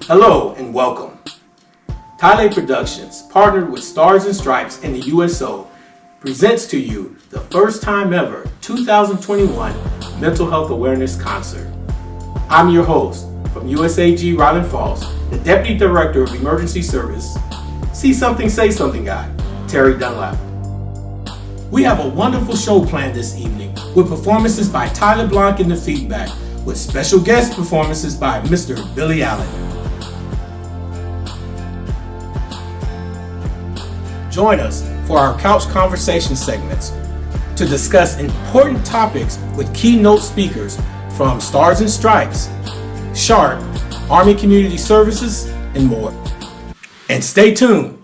Hello and welcome. Tyler Productions, partnered with Stars and Stripes and the USO, presents to you the first time ever 2021 Mental Health Awareness Concert. I'm your host from USAG Ryland Falls, the Deputy Director of Emergency Service, See Something, Say Something guy, Terry Dunlap. We have a wonderful show planned this evening with performances by Tyler Blanc in the feedback, with special guest performances by Mr. Billy Allen. Join us for our couch conversation segments to discuss important topics with keynote speakers from Stars and Stripes, SHARP, Army Community Services, and more. And stay tuned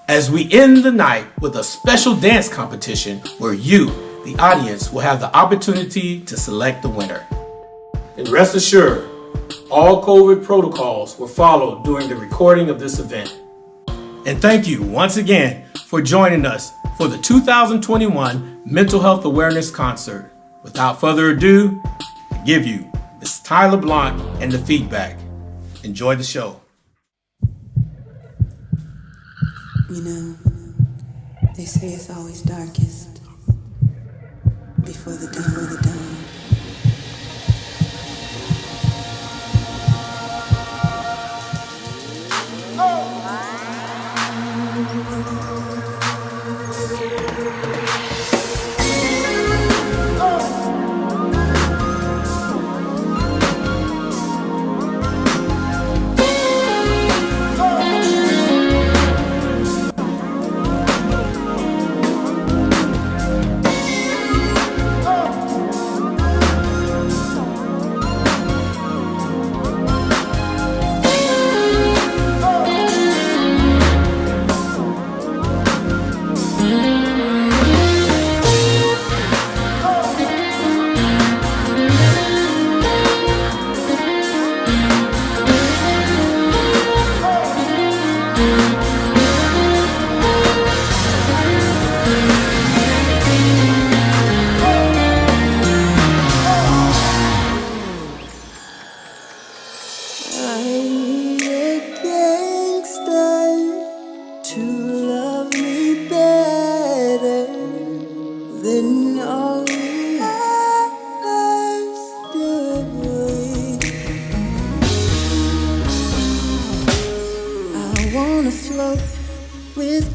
as we end the night with a special dance competition where you, the audience, will have the opportunity to select the winner. And rest assured, all COVID protocols were followed during the recording of this event. And thank you once again for joining us for the 2021 Mental Health Awareness Concert. Without further ado, I give you Ms. Tyler Blanc and the feedback. Enjoy the show. You know, they say it's always darkest before the dawn.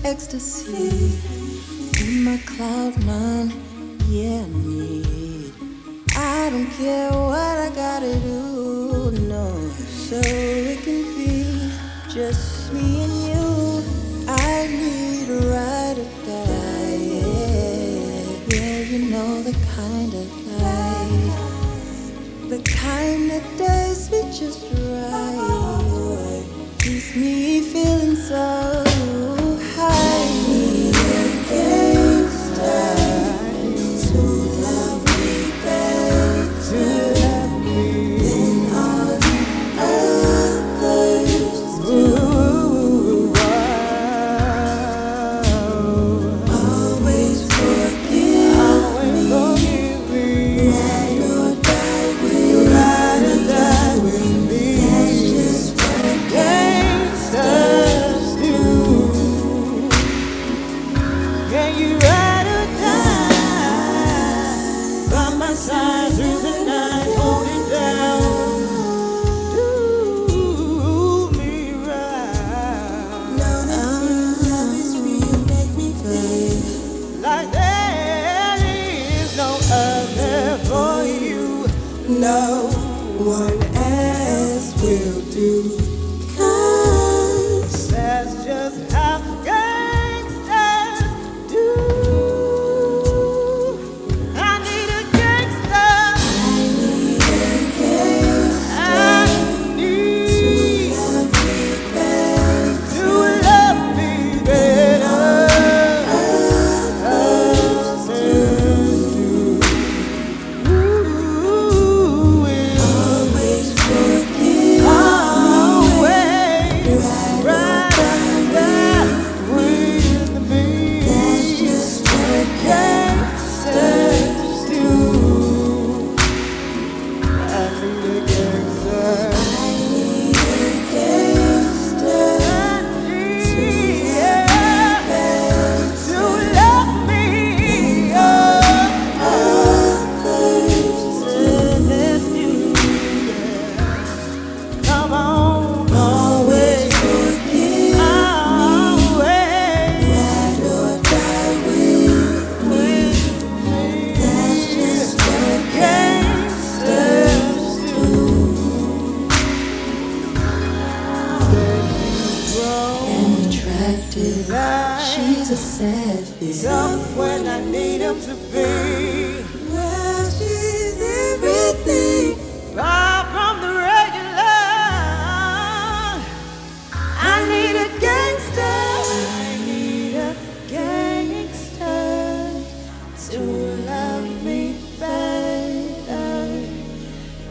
Ecstasy in my cloud nine, yeah, I need. I don't care what I gotta do, no, so it can be just me and you. I need a ride or die, yeah, you know the kind of life, the kind that does me just right, keeps me feeling so high. Need a gangster to love me better than all the others do. Always forgive me. Ride or die with me. That's just what gangsters do. Can you ride or die by my side through the night, hold it down, do me right? Know that your love is real, make me feel like there is no other for you. No one else will do. 'Cause that's just how gangsters do. I need a gangster. I need a gangster. I need to love me better. Others do. Ooh, always forgive me. She's a savage. Tough when I need him to be. Well, she's everything. Far from the regular. I need a gangster. I need a gangster to love me better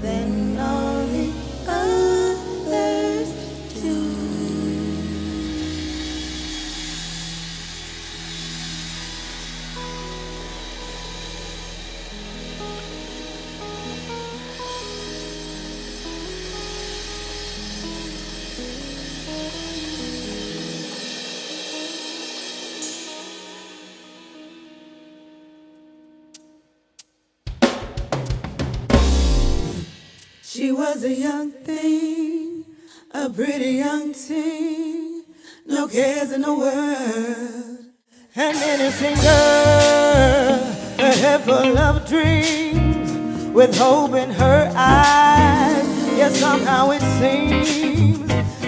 than all the others do. She was a young thing, a pretty young teen, no cares in the world. An innocent girl, a head full of dreams, with hope in her eyes. Yet somehow it seems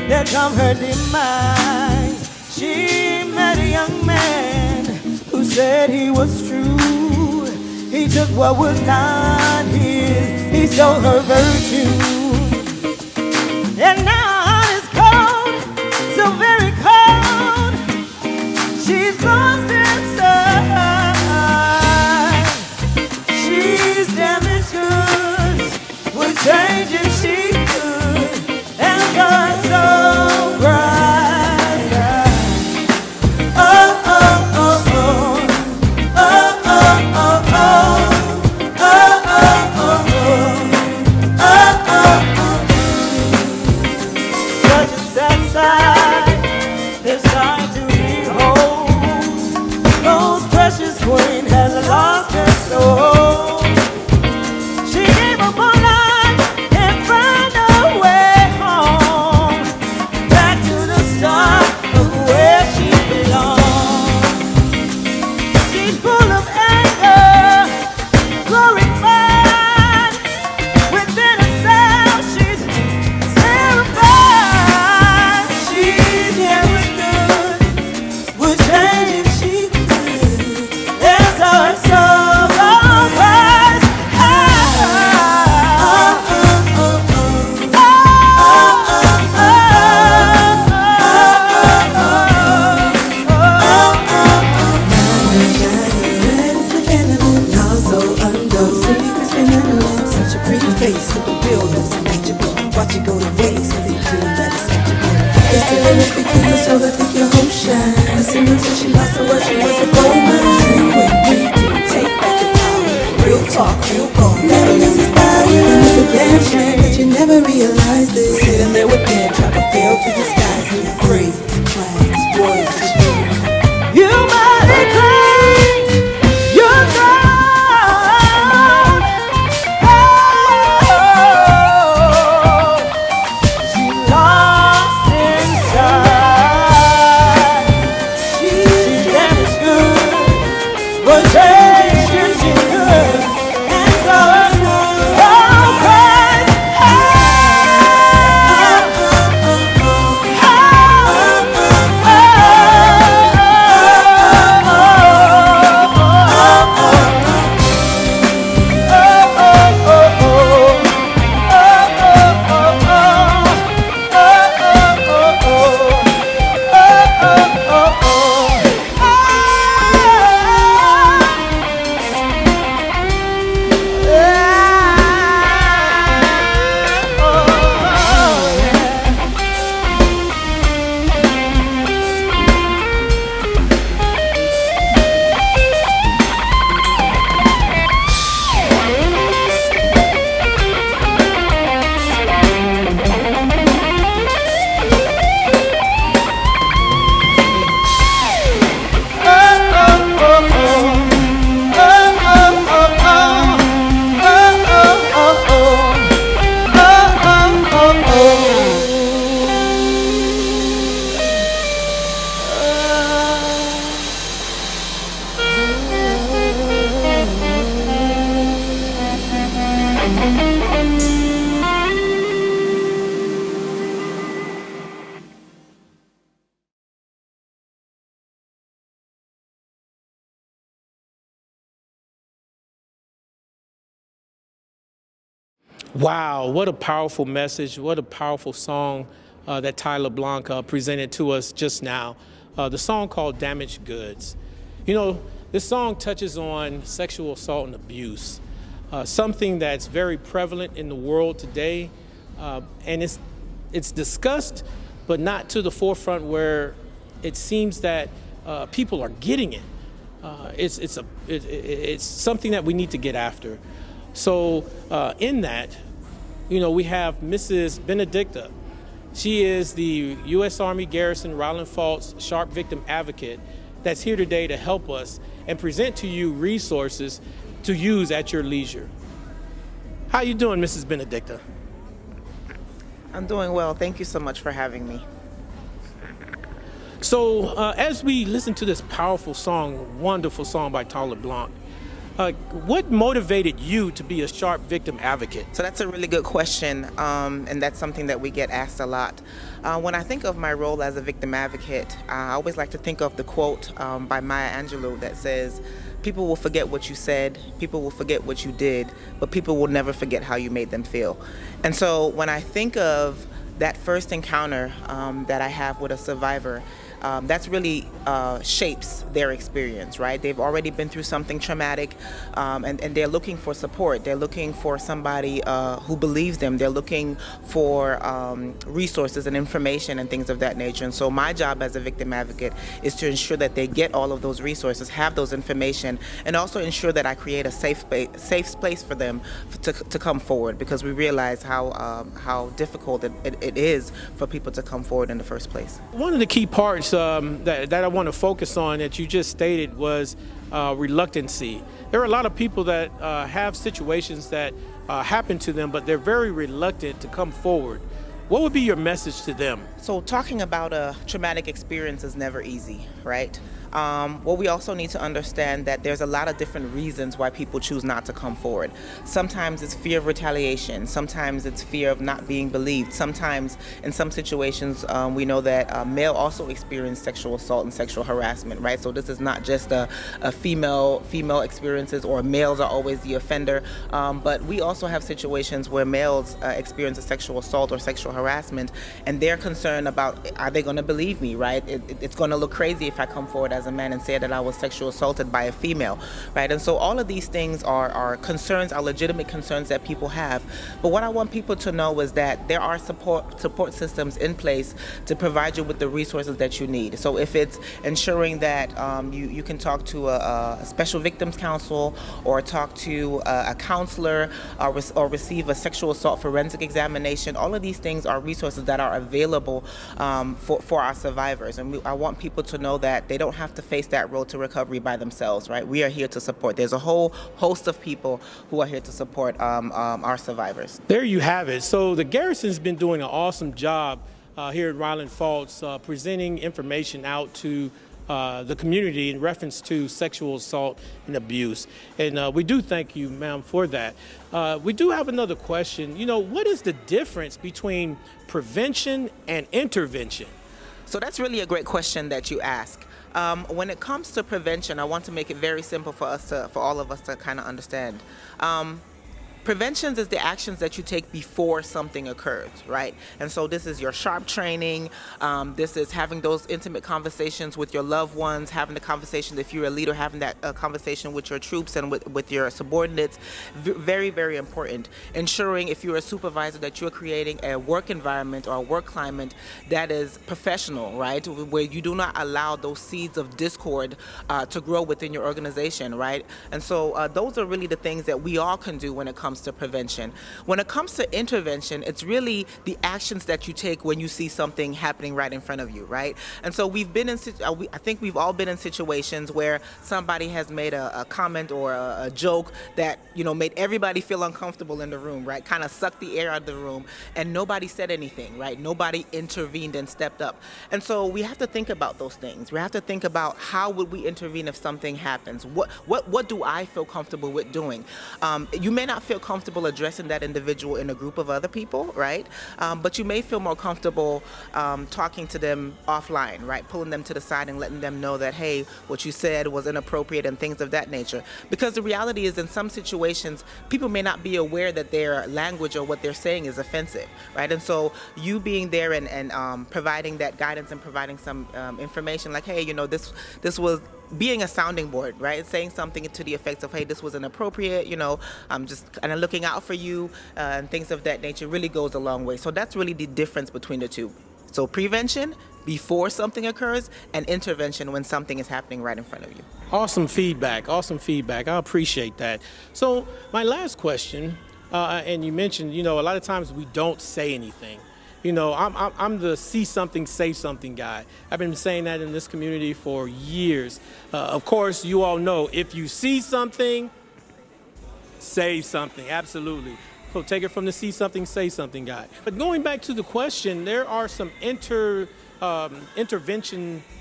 that come her demise. She met a young man who said he was true. He took what was not his, he stole her virtue. And now heart is cold, so very cold. She's lost inside. She's damaged goods, would change if she could. And her soul cries out. Oh, oh, oh, oh. Oh, oh, oh, oh. Queen has lost her soul. She gave up on life and found her way home, back to the start of where she belongs. She's full of anger, glorified. Within herself, she's terrified. She's never good, would change if she could. Our soul cries such a pretty face with the buildings untouchable. Watch it go to waste, cause it's doing that it's touchable. It's still in it because your soul, I think your whole shine. I seen her till she lost her words, she was a gold mine. Take back your power, real talk, real gold. Never lose inspired, and it's a damn shame that you never realized this. Sitting there with them, trying to fail to disguise it. Praise, class, royalty. You might claim you're gone. Oh, she lost inside. She's damaged good, but change if she could. And so her soul cries. Oh, oh, oh, oh, oh. Wow, what a powerful message. What a powerful song that Tyler Blanc presented to us just now. The song called Damaged Goods. You know, this song touches on sexual assault and abuse, something that's very prevalent in the world today. And it's discussed, but not to the forefront where it seems that people are getting it. It's something that we need to get after. So in that, you know, we have Mrs. Benedicta. She is the U.S. Army Garrison Ryland Faults Sharp Victim Advocate that's here today to help us and present to you resources to use at your leisure. How you doing, Mrs. Benedicta? I'm doing well. Thank you so much for having me. So as we listen to this powerful song, wonderful song by Tyler Blanc, what motivated you to be a sharp victim advocate? So that's a really good question, and that's something that we get asked a lot. When I think of my role as a victim advocate, I always like to think of the quote by Maya Angelou that says, "People will forget what you said, people will forget what you did, but people will never forget how you made them feel." And so when I think of that first encounter that I have with a survivor, that's really shapes their experience, right? They've already been through something traumatic, and they're looking for support. They're looking for somebody who believes them. They're looking for resources and information and things of that nature. And so my job as a victim advocate is to ensure that they get all of those resources, have those information, and also ensure that I create a safe space for them to come forward, because we realize how difficult it is for people to come forward in the first place. One of the key parts that I want to focus on that you just stated was reluctancy. There are a lot of people that have situations that happen to them, but they're very reluctant to come forward. What would be your message to them? So talking about a traumatic experience is never easy, right? What we also need to understand that there's a lot of different reasons why people choose not to come forward. Sometimes it's fear of retaliation. Sometimes it's fear of not being believed. Sometimes, in some situations, we know that male also experience sexual assault and sexual harassment, right? So this is not just a female experiences, or males are always the offender, but we also have situations where males experience a sexual assault or sexual harassment, and they're concerned about, are they going to believe me, right? It's going to look crazy if I come forward as a man and say that I was sexually assaulted by a female, right? And so all of these things are concerns, are legitimate concerns that people have. But what I want people to know is that there are support systems in place to provide you with the resources that you need. So if it's ensuring that you can talk to a special victims counsel, or talk to a counselor, or receive a sexual assault forensic examination, all of these things are resources that are available for our survivors. And I want people to know that they don't have to face that road to recovery by themselves, right? We are here to support. There's a whole host of people who are here to support our survivors. There you have it. So the Garrison's been doing an awesome job here at Ryland Faults, presenting information out to the community in reference to sexual assault and abuse. And we do thank you, ma'am, for that. We do have another question. You know, what is the difference between prevention and intervention? So that's really a great question that you ask. When it comes to prevention, I want to make it very simple for all of us to kind of understand. Preventions is the actions that you take before something occurs, right? And so this is your sharp training. This is having those intimate conversations with your loved ones, having the conversation, if you're a leader, having that conversation with your troops and with your subordinates. Very, very important. Ensuring, if you're a supervisor, that you're creating a work environment or a work climate that is professional, right? Where you do not allow those seeds of discord to grow within your organization, right? And so those are really the things that we all can do when it comes to prevention. When it comes to intervention, it's really the actions that you take when you see something happening right in front of you, right? And so we've been in, I think we've all been in situations where somebody has made a comment or a joke that, you know, made everybody feel uncomfortable in the room, right? Kind of sucked the air out of the room, and nobody said anything, right? Nobody intervened and stepped up. And so we have to think about those things. We have to think about, how would we intervene if something happens? What do I feel comfortable with doing? You may not feel comfortable addressing that individual in a group of other people, right? But you may feel more comfortable talking to them offline, right? Pulling them to the side and letting them know that, hey, what you said was inappropriate and things of that nature. Because the reality is, in some situations, people may not be aware that their language or what they're saying is offensive, right? And so you being there and providing that guidance and providing some information like, hey, you know, this was being a sounding board, right? Saying something to the effect of, hey, this was inappropriate, you know, I'm just kind of looking out for you, and things of that nature really goes a long way. So that's really the difference between the two. So prevention before something occurs, and intervention when something is happening right in front of you. Awesome feedback. Awesome feedback. I appreciate that. So my last question, and you mentioned, you know, a lot of times we don't say anything. You know, I'm the see something, say something guy. I've been saying that in this community for years. Of course, you all know, if you see something, say something. Absolutely. So take it from the see something, say something guy. But going back to the question, there are some intervention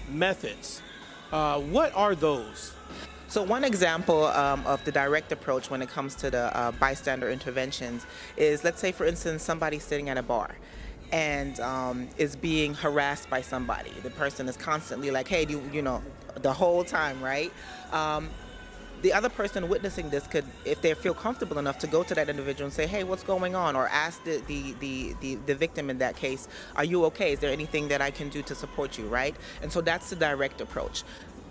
methods. What are those? So one example of the direct approach when it comes to the bystander interventions is, let's say, for instance, somebody's sitting at a bar and is being harassed by somebody. The person is constantly like, hey, you know, the whole time, right? The other person witnessing this could, if they feel comfortable enough, to go to that individual and say, hey, what's going on? Or ask the victim in that case, are you okay? Is there anything that I can do to support you, right? And so that's the direct approach.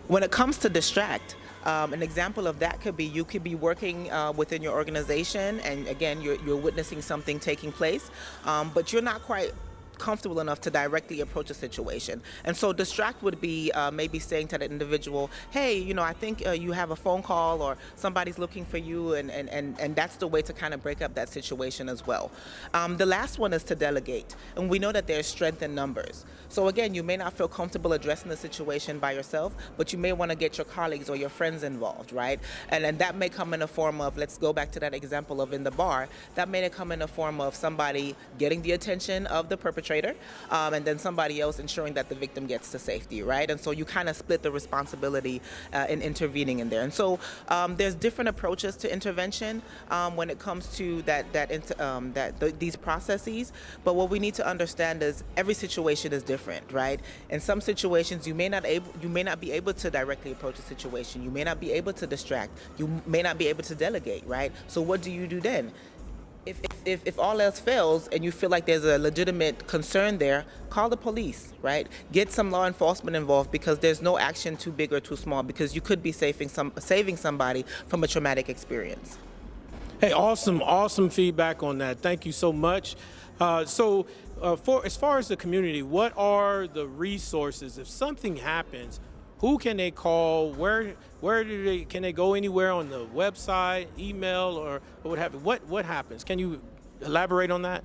When it comes to distract, an example of that could be, you could be working within your organization, and again, you're witnessing something taking place, but you're not quite comfortable enough to directly approach a situation. And so distract would be maybe saying to that individual, hey, you know, I think you have a phone call, or somebody's looking for you, and that's the way to kind of break up that situation as well. The last one is to delegate. And we know that there's strength in numbers. So again, you may not feel comfortable addressing the situation by yourself, but you may want to get your colleagues or your friends involved, right? And that may come in a form of, let's go back to that example of in the bar, that may come in a form of somebody getting the attention of the perpetrator, and then somebody else ensuring that the victim gets to safety, right? And so you kind of split the responsibility in intervening in there. And so there's different approaches to intervention when it comes to these processes. But what we need to understand is every situation is different, right? In some situations, you may not be able to directly approach a situation. You may not be able to distract. You may not be able to delegate, right? So what do you do then? If all else fails and you feel like there's a legitimate concern there, call the police, right? Get some law enforcement involved, because there's no action too big or too small, because you could be saving somebody from a traumatic experience. Hey, awesome feedback on that. Thank you so much. So as far as the community, what are the resources? If something happens, who can they call? Where can they go? Anywhere on the website, email, or what have you? What happens? Can you elaborate on that?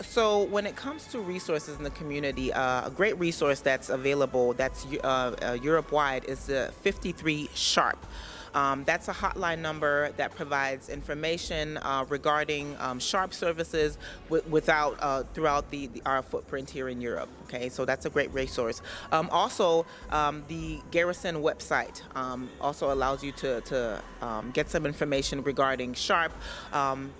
So when it comes to resources in the community, a great resource that's available, that's Europe-wide, is the 53 Sharp. That's a hotline number that provides information regarding Sharp services throughout our footprint here in Europe. Okay, so that's a great resource. Also, the Garrison website also allows you to get some information regarding Sharp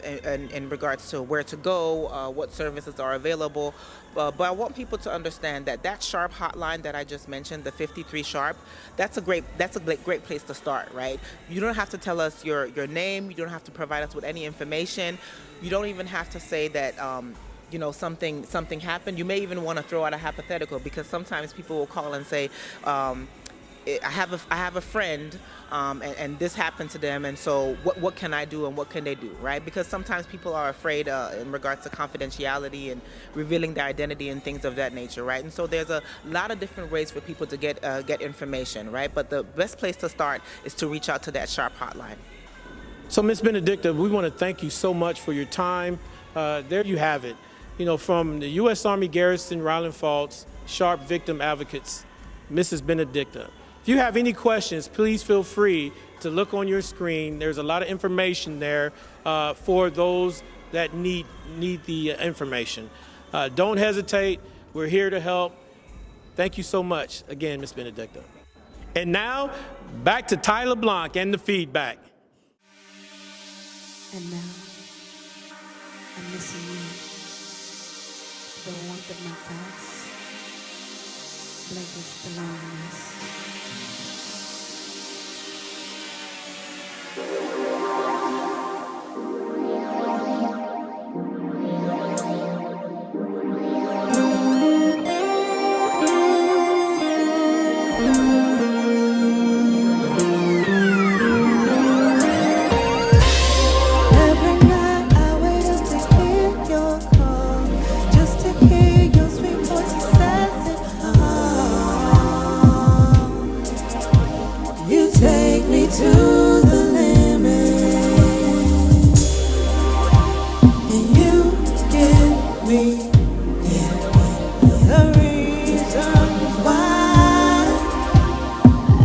in regards to where to go, what services are available. But I want people to understand that Sharp hotline that I just mentioned, the 53 Sharp, that's a great place to start, right? You don't have to tell us your name. You don't have to provide us with any information. You don't even have to say that you know, something happened. You may even want to throw out a hypothetical, because sometimes people will call and say, I have a friend, and this happened to them, and so what can I do and what can they do, right? Because sometimes people are afraid in regards to confidentiality and revealing their identity and things of that nature, right? And so there's a lot of different ways for people to get information, right? But the best place to start is to reach out to that Sharp hotline. So, Ms. Benedicta, we want to thank you so much for your time. There you have it. You know, from the U.S. Army Garrison, Ryland Falls, Sharp Victim Advocates, Mrs. Benedicta. If you have any questions, please feel free to look on your screen. There's a lot of information there for those that need the information. Don't hesitate. We're here to help. Thank you so much again, Ms. Benedicta. And now, back to Tyler Blanc and the feedback. And now I'm missing you. The warmth of my thoughts blankets the loneliness. Every night I wait up to hear your call, just to hear your sweet voice says it all. You take me to the limit, and you give me the reason why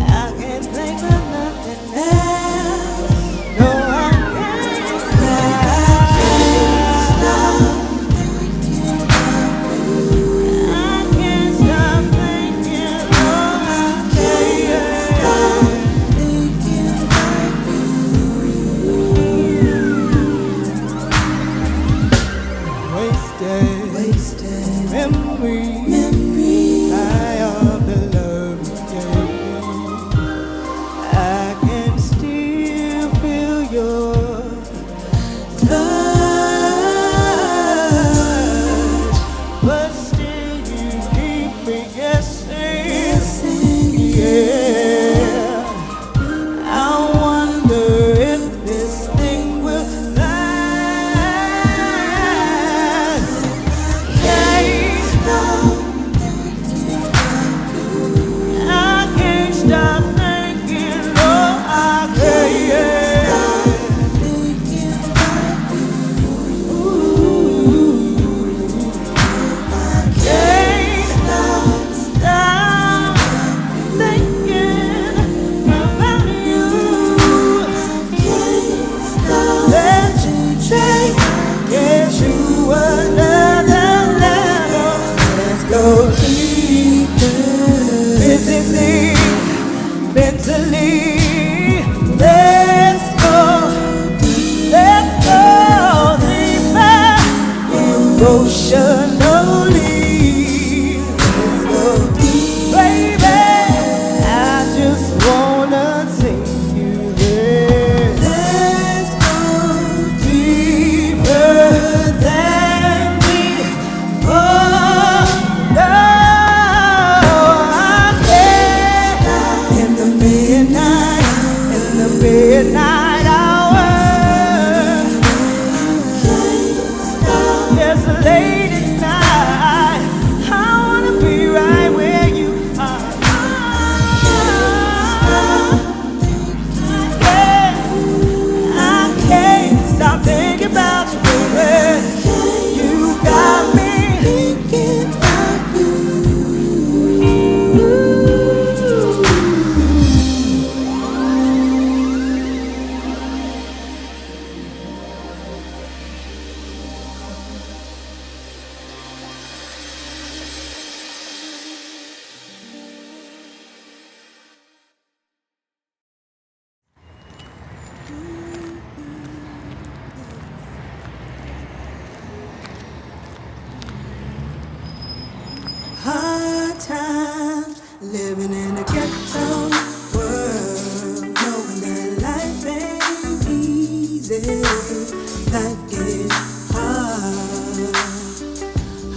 I can't think of nothing else. No, I can't stop thinking. Oh, I can't stop thinking wasted memories. I of the love you gave me. I can still feel your touch, but still you keep me guessing. Yeah, I wonder if this thing will last. Can't stop. I can't stop thinking. No, I can't. Can't stop thinking about you. Let you take get you another level. Let's go deeper, physically, mentally. Let's go deeper, emotionally. Let's go deep, baby. I just wanna take you there. Let's go deeper than before. No, I can't. In the midnight hour. Yes, late at night, I wanna be right where you are. I can't stop thinking about you, baby. You got me thinking about you. Hard times living in a ghetto world, knowing that life ain't easy. Life is hard.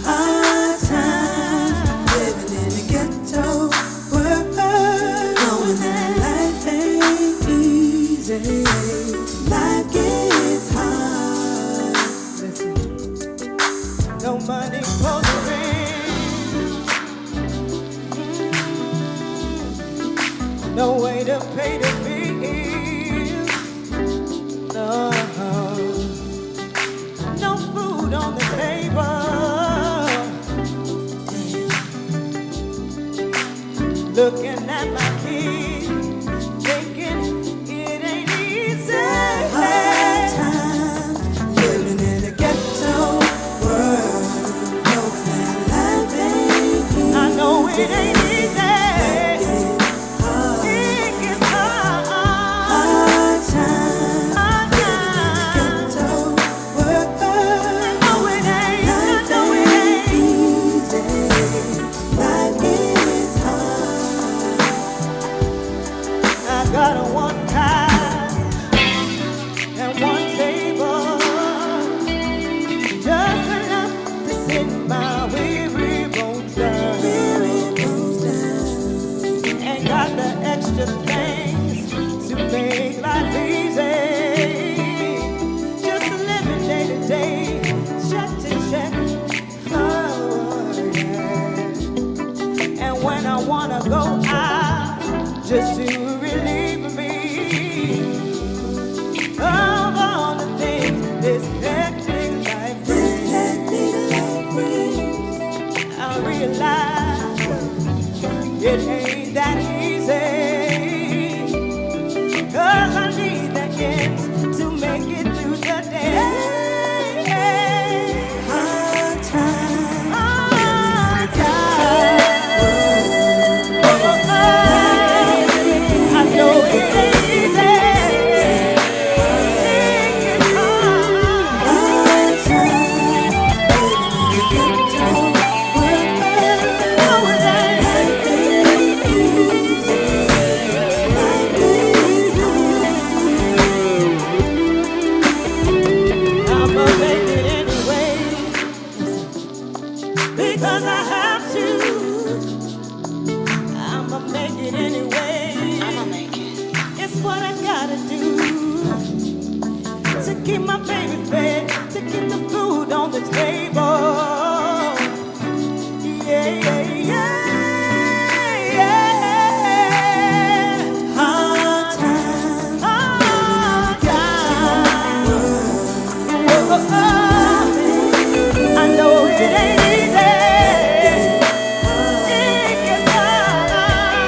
Hard times living in a ghetto world, knowing that life ain't easy. Life gets hard. Listen, no money for the rent. No way to pay the bills. No, no food on the table. Looking at my kids, thinking it ain't easy. Hard times living in a ghetto world, knowing that life ain't easy. I know it ain't easy. Hard times living in a ghetto world. just to relieve me of all the things this hectic life brings. I realize it ain't that easy, 'cause I need the ends to make it through the day. Hard times, hard times. I know it ain't easy. It's hard times. Oh, it ain't easy. I'ma make it anyway, because I have to. I'ma make it anyway. I'ma make it. It's what I gotta do to keep my baby fed, to keep the food on the table. Yeah, yeah, yeah, yeah. Hard times, hard times. Oh, oh, oh. I know it ain't easy. It gets hard.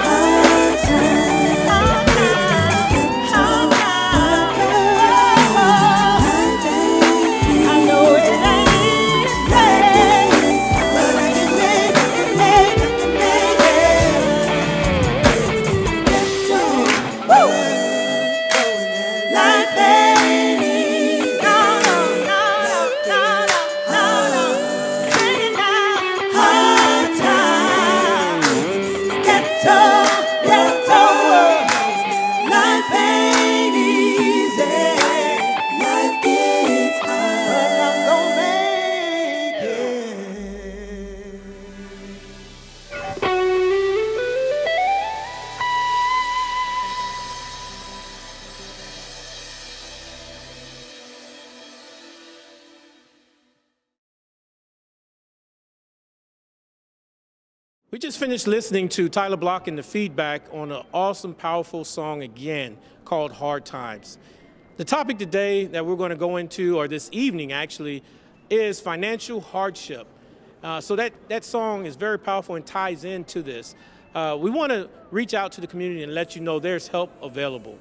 Hard times, hard times, hard times. I know it ain't easy, but I can make it. Woo! Life ain't easy. No, no, no, no, no, no. Bring it down. Hard times. Ghetto world. Life ain't easy. Life gets hard, but I'm gonna make it. We just finished listening to Tyler Block and the Feedback on an awesome, powerful song again called Hard Times. The topic today that we're going to go into, or this evening actually, is financial hardship. So that song is very powerful and ties into this. We want to reach out to the community and let you know there's help available.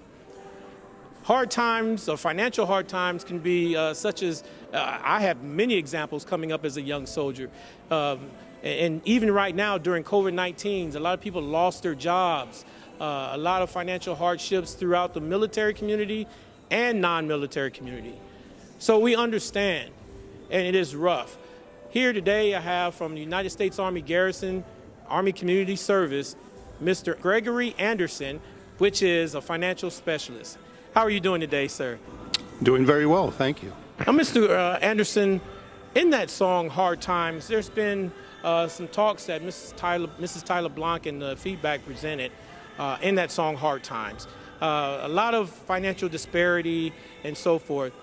Hard times or financial hard times can be such as, I have many examples coming up as a young soldier. And even right now during COVID-19, a lot of people lost their jobs. A lot of financial hardships throughout the military community and non-military community. So we understand, and it is rough. Here today I have from the United States Army Garrison, Army Community Service, Mr. Gregory Anderson, which is a financial specialist. How are you doing today, sir? Doing very well, thank you. Now, Mr. Anderson, in that song, Hard Times, there's been some talks that Mrs. Tyler Blanc and the Feedback presented in that song, Hard Times. A lot of financial disparity and so forth.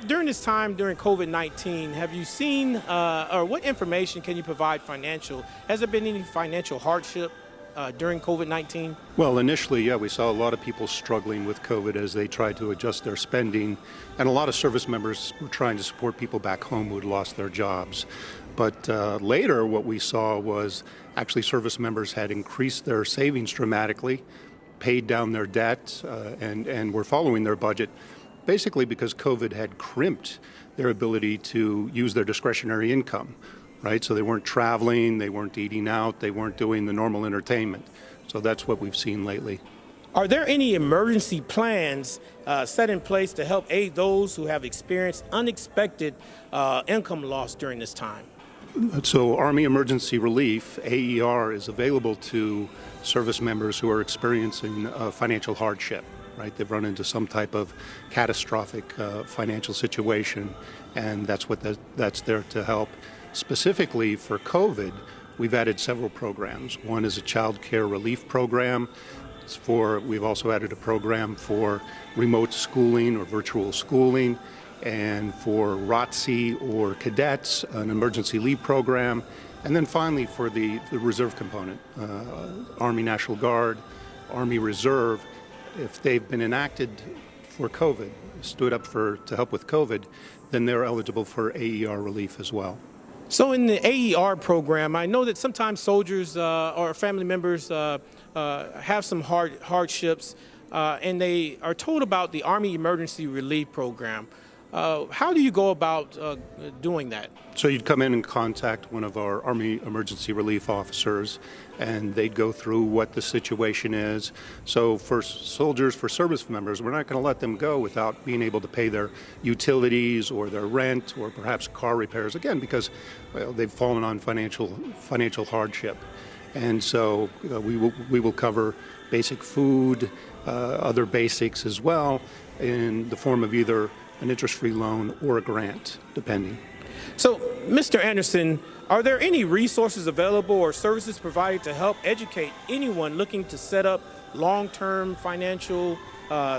During this time, during COVID-19, have you seen, or what information can you provide financial? Has there been any financial hardship during COVID-19? Well, initially, yeah, we saw a lot of people struggling with COVID as they tried to adjust their spending, and a lot of service members were trying to support people back home who had lost their jobs. But later, what we saw was actually service members had increased their savings dramatically, paid down their debt, and were following their budget, basically because COVID had crimped their ability to use their discretionary income, right? So they weren't traveling, they weren't eating out, they weren't doing the normal entertainment. So that's what we've seen lately. Are there any emergency plans set in place to help aid those who have experienced unexpected income loss during this time? So Army Emergency Relief, AER, is available to service members who are experiencing financial hardship, right? They've run into some type of catastrophic financial situation, and that's there to help. Specifically for COVID, we've added several programs. One is a child care relief program. We've also added a program for remote schooling or virtual schooling, and for ROTC or cadets, an emergency leave program, and then finally for the reserve component, Army National Guard, Army Reserve, if they've been enacted for COVID, stood up to help with COVID, then they're eligible for AER relief as well. So in the AER program, I know that sometimes soldiers or family members have some hardships and they are told about the Army Emergency Relief Program. How do you go about doing that? So you'd come in and contact one of our Army Emergency Relief officers, and they'd go through what the situation is. So for soldiers, for service members, we're not going to let them go without being able to pay their utilities or their rent or perhaps car repairs, again, because they've fallen on financial hardship. And so we will cover basic food, other basics as well, in the form of either an interest-free loan or a grant, depending. So, Mr. Anderson, are there any resources available or services provided to help educate anyone looking to set up long-term financial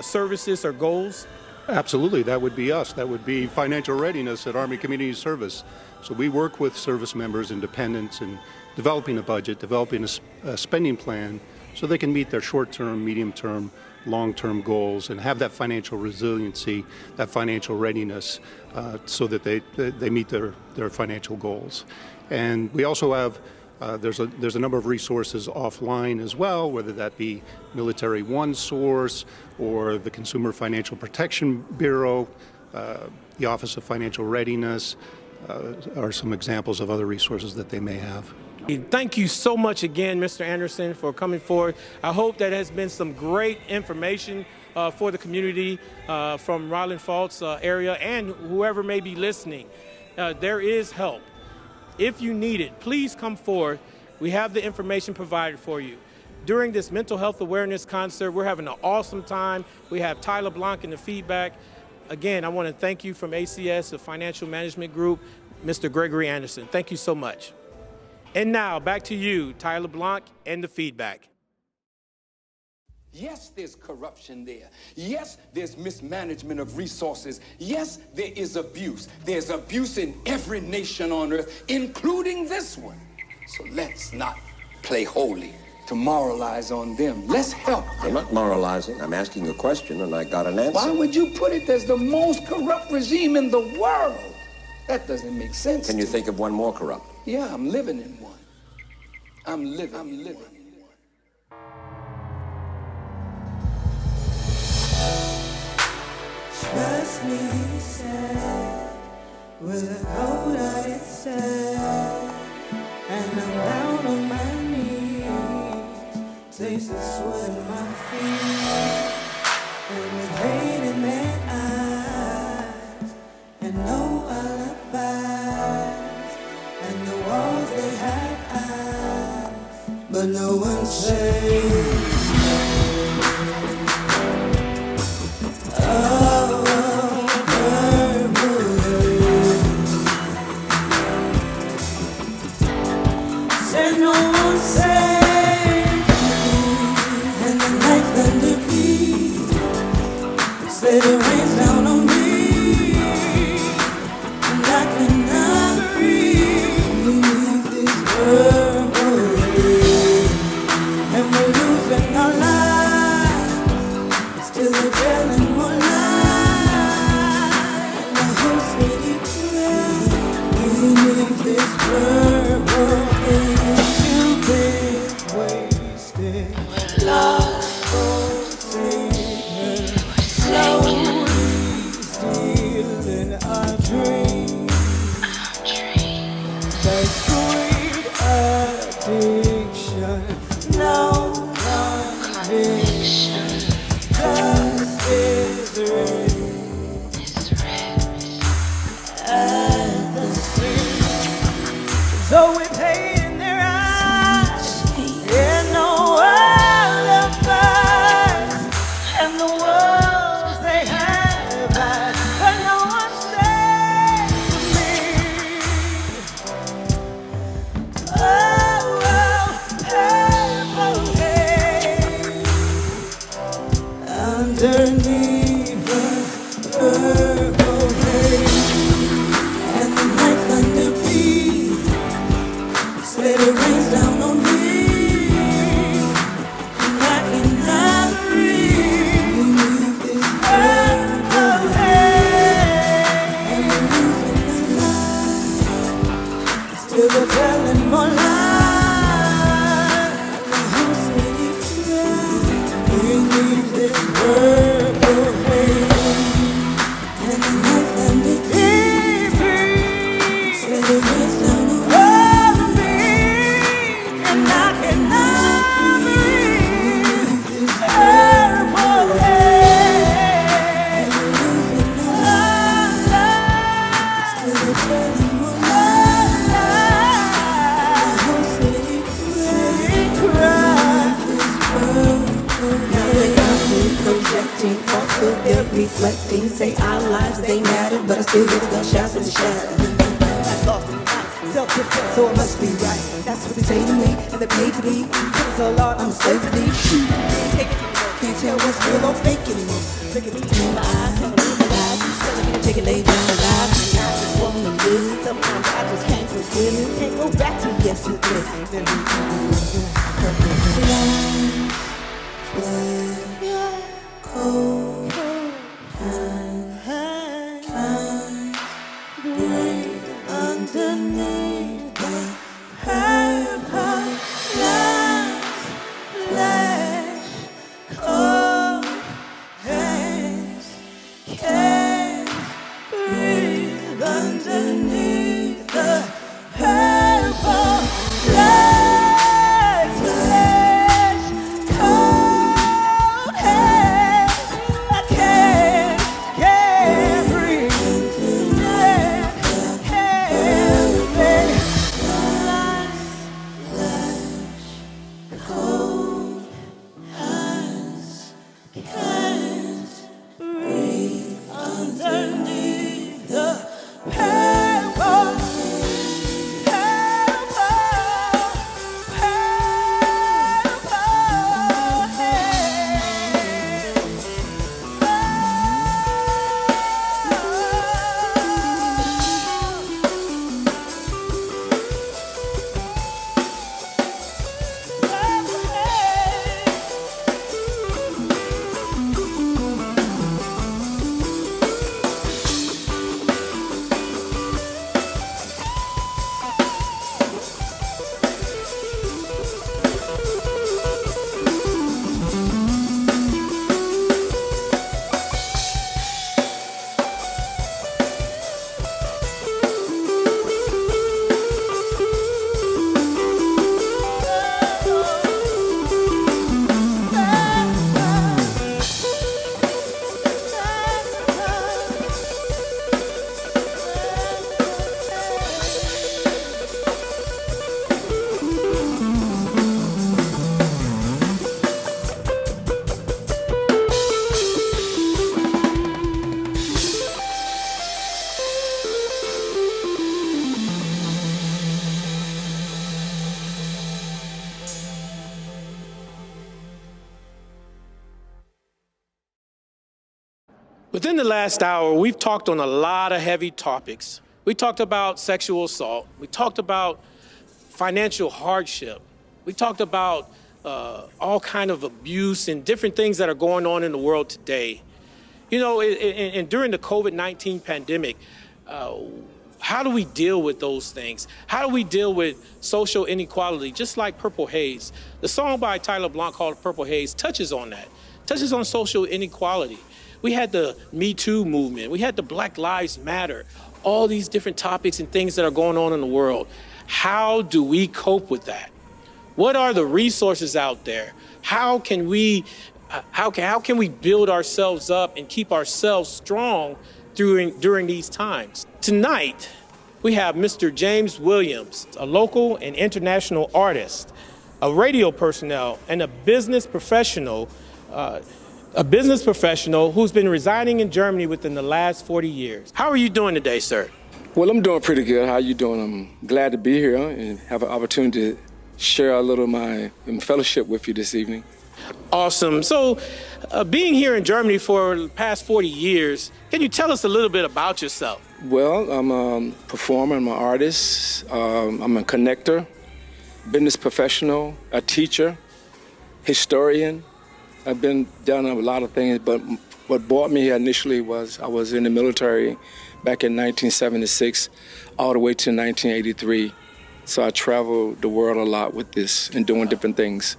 services or goals? Absolutely, that would be us. That would be financial readiness at Army Community Service. So we work with service members and dependents in developing a budget, developing a spending plan so they can meet their short-term, medium-term, long-term goals and have that financial resiliency, that financial readiness so that they meet their financial goals. And we also have there's a number of resources offline as well, whether that be Military One Source or the Consumer Financial Protection Bureau, the Office of Financial Readiness are some examples of other resources that they may have. Thank you so much again, Mr. Anderson, for coming forward. I hope that has been some great information for the community from Ryland Falls area and whoever may be listening. There is help. If you need it, please come forward. We have the information provided for you. During this mental health awareness concert, we're having an awesome time. We have Tyler Blanc in the feedback. Again, I want to thank you from ACS, the Financial Management Group, Mr. Gregory Anderson. Thank you so much. And now, back to you, Tyler Blanc, and the feedback. Yes, there's corruption there. Yes, there's mismanagement of resources. Yes, there is abuse. There's abuse in every nation on earth, including this one. So let's not play holy to moralize on them. Let's help them. I'm not moralizing. I'm asking a question, and I got an answer. Why would you put it as the most corrupt regime in the world? That doesn't make sense. Can you think of one more corrupt? Yeah, I'm living in one. I'm living. Trust me, he said, with a cold heart it said, and I'm down on my knees, taste the sweat of my feet, and with hate in their eyes, and no alibis, and the walls they have eyes, but no one says. Said no one saves me, and the night thunder beats, said it rains down on me, and I cannot breathe beneath this world, and we're losing our lives, still they're telling more lies, and the whole city cries beneath this world. You reflecting, say our lives, they matter, but I still hear the gunshots in the shadow. Self-defense, so it must be right. That's what they say to me, and they pay to be. So Lord, I'm a slave to these. Can't tell what's real or fake anymore. Look at me in my eyes, telling me the lies. Telling me to take it, lay down the lies. I just wanna live. Sometimes I just can't forgive it. Can't go back to yesterday. Cold, underneath the purple lights, flash, cold hands, can't breathe underneath the purple lights, flash, cold hands, I can't breathe. Within the last hour, we've talked on a lot of heavy topics. We talked about sexual assault. We talked about financial hardship. We talked about all kind of abuse and different things that are going on in the world today. You know, and during the COVID-19 pandemic, how do we deal with those things? How do we deal with social inequality, just like Purple Haze? The song by Tyler Blanc called Purple Haze touches on that, touches on social inequality. We had the Me Too movement. We had the Black Lives Matter, all these different topics and things that are going on in the world. How do we cope with that? What are the resources out there? How can we build ourselves up and keep ourselves strong during these times? Tonight, we have Mr. James Williams, a local and international artist, a radio personnel, and a business professional who's been residing in Germany within the last 40 years. How are you doing today, sir? Well, I'm doing pretty good. How are you doing? I'm glad to be here and have an opportunity to share a little of my fellowship with you this evening. Awesome. So, being here in Germany for the past 40 years, can you tell us a little bit about yourself? Well, I'm a performer, I'm an artist, I'm a connector, business professional, a teacher, historian. I've done a lot of things, but what brought me here initially was I was in the military back in 1976 all the way to 1983. So I traveled the world a lot with this and doing different things.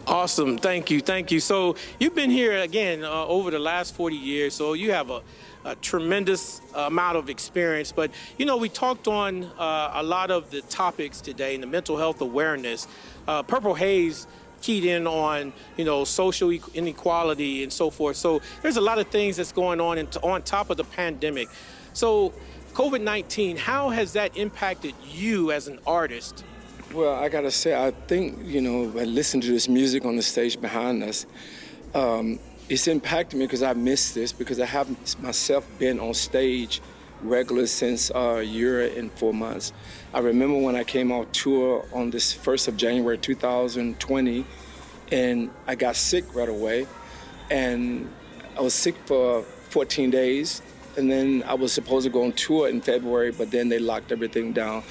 Awesome. Thank you. Thank you. So you've been here again over the last 40 years. So you have a tremendous amount of experience. But, you know, we talked on a lot of the topics today in the mental health awareness. Purple Haze keyed in on, you know, social inequality and so forth. So there's a lot of things that's going on on top of the pandemic. So COVID-19, how has that impacted you as an artist? Well, I gotta say, I think, you know, I listened to this music on the stage behind us. It's impacted me because I missed this, because I haven't myself been on stage regular since a year and 4 months. I remember when I came on tour on this 1st of January 2020, and I got sick right away. And I was sick for 14 days, and then I was supposed to go on tour in February, but then they locked everything down.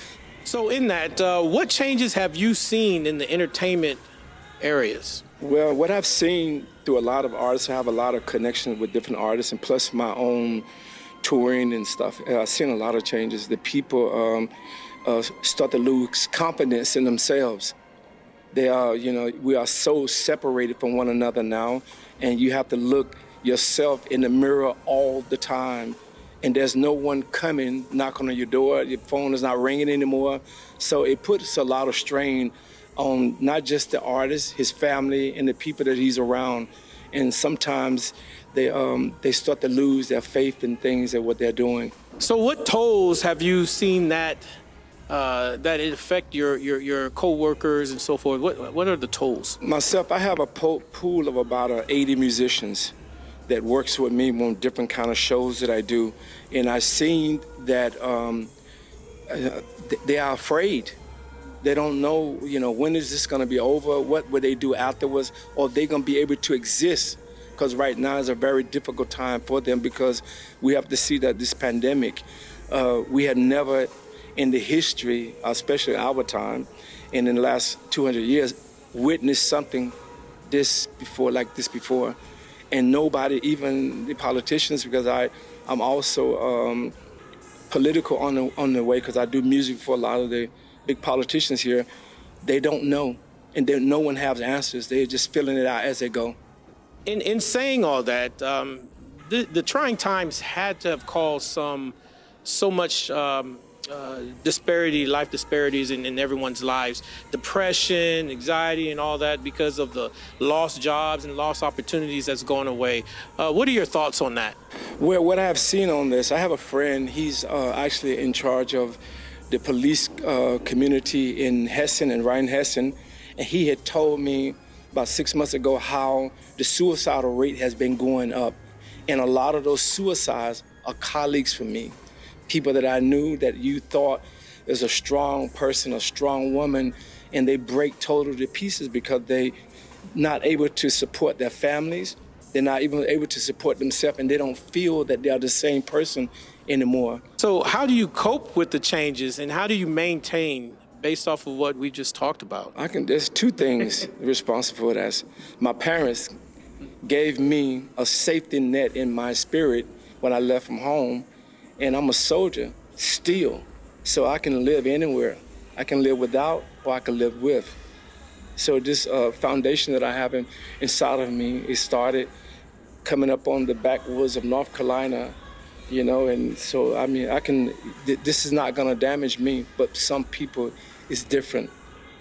So in that, what changes have you seen in the entertainment areas? Well, what I've seen through a lot of artists, I have a lot of connections with different artists, and plus my own touring and stuff. I've seen a lot of changes. The people start to lose confidence in themselves. They are, we are so separated from one another now, and you have to look yourself in the mirror all the time. And there's no one coming, knocking on your door. Your phone is not ringing anymore. So it puts a lot of strain on not just the artist, his family, and the people that he's around. And sometimes they start to lose their faith in things and what they're doing. So what tolls have you seen that it affect your co-workers and so forth? What are the tolls? Myself, I have a pool of about 80 musicians that works with me on different kind of shows that I do. And I've seen that they are afraid. They don't know, when is this going to be over? What will they do afterwards? Or they going to be able to exist? Because right now is a very difficult time for them, because we have to see that this pandemic, we had never in the history, especially our time, and in the last 200 years, witnessed something like this before. And nobody, even the politicians, because I'm also political on the way, because I do music for a lot of the big politicians here, they don't know. And no one has answers. They're just filling it out as they go. In saying all that, the trying times had to have caused so much life disparities in everyone's lives, depression, anxiety, and all that, because of the lost jobs and lost opportunities that's gone away. What are your thoughts on that? Well, what I have seen on this, I have a friend, he's actually in charge of the police community in Hessen and Rheinhessen, and he had told me about 6 months ago how the suicidal rate has been going up. And a lot of those suicides are colleagues for me, people that I knew that you thought is a strong person, a strong woman, and they break totally to pieces because they not able to support their families. They're not even able to support themselves, and they don't feel that they are the same person anymore. So how do you cope with the changes, and how do you maintain based off of what we just talked about? There's two things responsible for that. My parents gave me a safety net in my spirit when I left from home, and I'm a soldier still, so I can live anywhere. I can live without, or I can live with. So this foundation that I have inside of me, it started coming up on the backwoods of North Carolina, and so, this is not gonna damage me, but some people, it's different.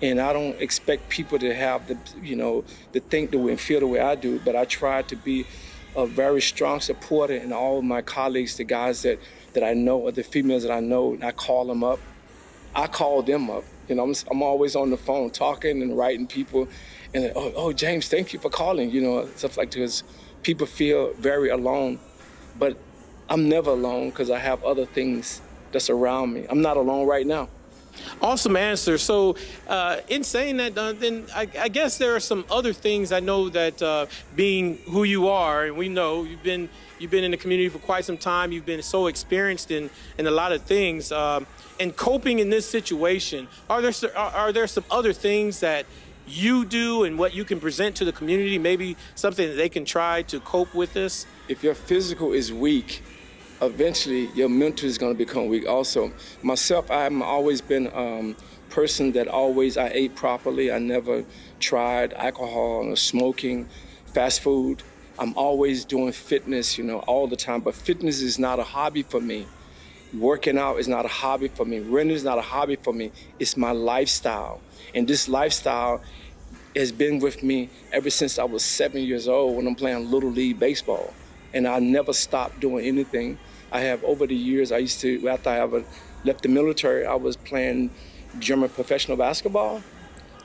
And I don't expect people to have to think the way and feel the way I do, but I try to be a very strong supporter in all of my colleagues, the guys that I know, or the females that I know, and I call them up. I call them up. I'm always on the phone talking and writing people, and oh James, thank you for calling, stuff like this. People feel very alone, but I'm never alone because I have other things that's around me. I'm not alone right now. Awesome answer. So in saying that, then I guess there are some other things. I know that being who you are, and we know you've been in the community for quite some time. You've been so experienced in a lot of things. And coping in this situation, are there some other things that you do and what you can present to the community, maybe something that they can try to cope with this? If your physical is weak, eventually your mental is going to become weak also. Myself, I've always been a person that I ate properly. I never tried alcohol or smoking, fast food. I'm always doing fitness, all the time. But fitness is not a hobby for me. Working out is not a hobby for me. Running is not a hobby for me. It's my lifestyle. And this lifestyle has been with me ever since I was 7 years old when I'm playing Little League baseball. And I never stopped doing anything. I have, over the years, after I left the military, I was playing German professional basketball.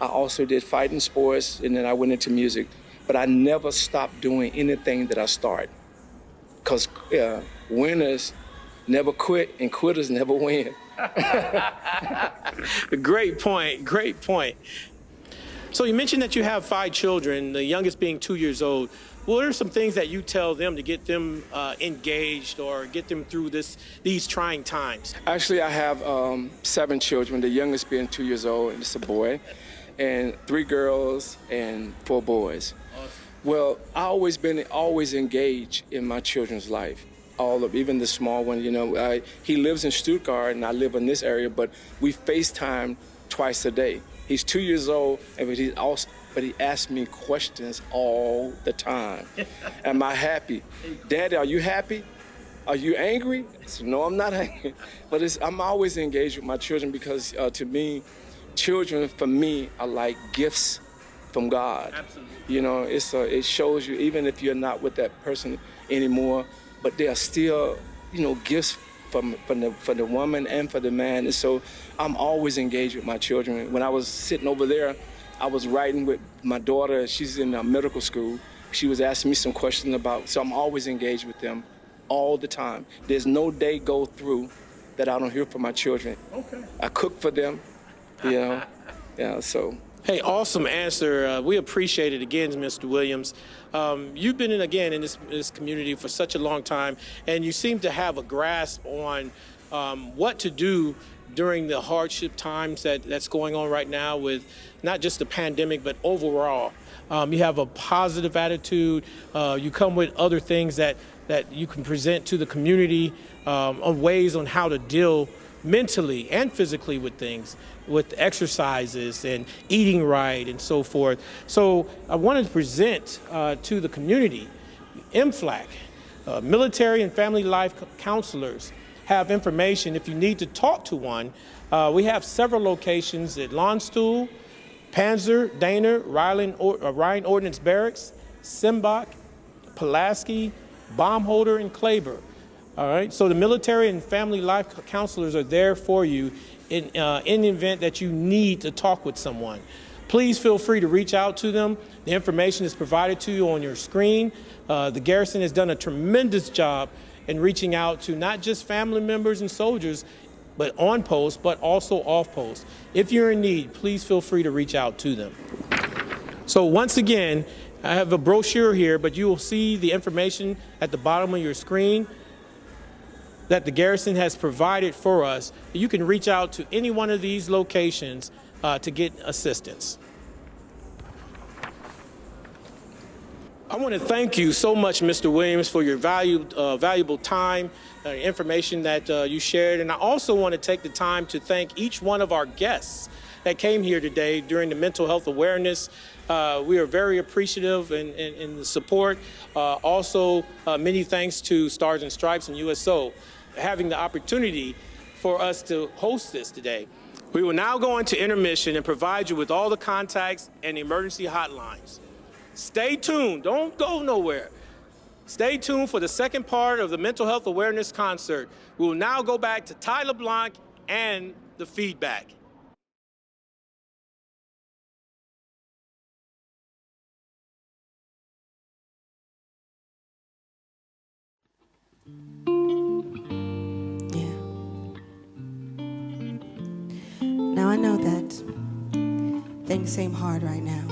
I also did fighting sports, and then I went into music. but I never stop doing anything that I start. Because winners never quit and quitters never win. Great point. Great point. So you mentioned that you have 5 children, the youngest being 2 years old. What are some things that you tell them to get them engaged or get them through these trying times? Actually, I have 7 children, the youngest being 2 years old, and it's a boy, and 3 girls and 4 boys. Awesome. Well, I always engaged in my children's life. Even the small one, he lives in Stuttgart and I live in this area, but we FaceTime twice a day. He's 2 years old, but he asks me questions all the time. Am I happy? Daddy, are you happy? Are you angry? I said, no, I'm not angry. But I'm always engaged with my children because to me, children for me are like gifts from God. Absolutely. It shows you, even if you're not with that person anymore, but they are still, gifts for the woman and for the man. And so I'm always engaged with my children. When I was sitting over there, I was writing with my daughter. She's in medical school. She was asking me some questions so I'm always engaged with them all the time. There's no day go through that I don't hear from my children. Okay. I cook for them, so. Hey, awesome answer. We appreciate it again, Mr. Williams. You've been in this community for such a long time, and you seem to have a grasp on what to do during the hardship times that's going on right now with not just the pandemic, but overall. You have a positive attitude. You come with other things that you can present to the community on ways on how to deal mentally and physically with things, with exercises and eating right and so forth. So I wanted to present to the community, MFLAC, military and family life counselors have information if you need to talk to one. We have several locations at Landstuhl, Panzer, Daner, Ryan Ordnance Barracks, Simbach, Pulaski, Baumholder, and Kleber. All right, so the military and family life counselors are there for you in the event that you need to talk with someone. Please feel free to reach out to them. The information is provided to you on your screen. The Garrison has done a tremendous job in reaching out to not just family members and soldiers, but on post, but also off post. If you're in need, please feel free to reach out to them. So once again, I have a brochure here, but you will see the information at the bottom of your screen that the Garrison has provided for us. You can reach out to any one of these locations to get assistance. I want to thank you so much, Mr. Williams, for your valuable time, information that you shared. And I also want to take the time to thank each one of our guests that came here today during the mental health awareness. We are very appreciative in the support. Also, many thanks to Stars and Stripes and USO having the opportunity for us to host this today. We will now go into intermission and provide you with all the contacts and emergency hotlines. Stay tuned, don't go nowhere. Stay tuned for the second part of the Mental Health Awareness Concert. We will now go back to Ty LeBlanc and the feedback. Now I know that things seem hard right now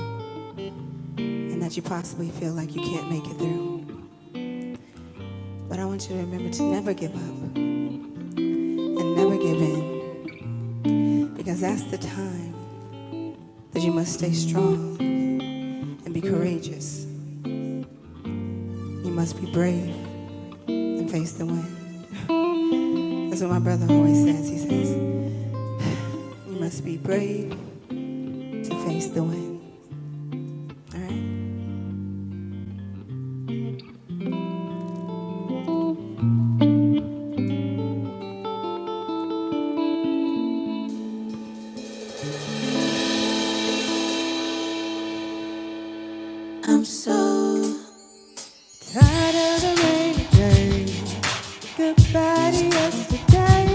and that you possibly feel like you can't make it through. But I want you to remember to never give up and never give in, because that's the time that you must stay strong and be courageous. You must be brave and face the wind. That's what my brother always says. He says, you must be brave to face the wind. All right? I'm so tired of the rainy day. Goodbye to yesterday.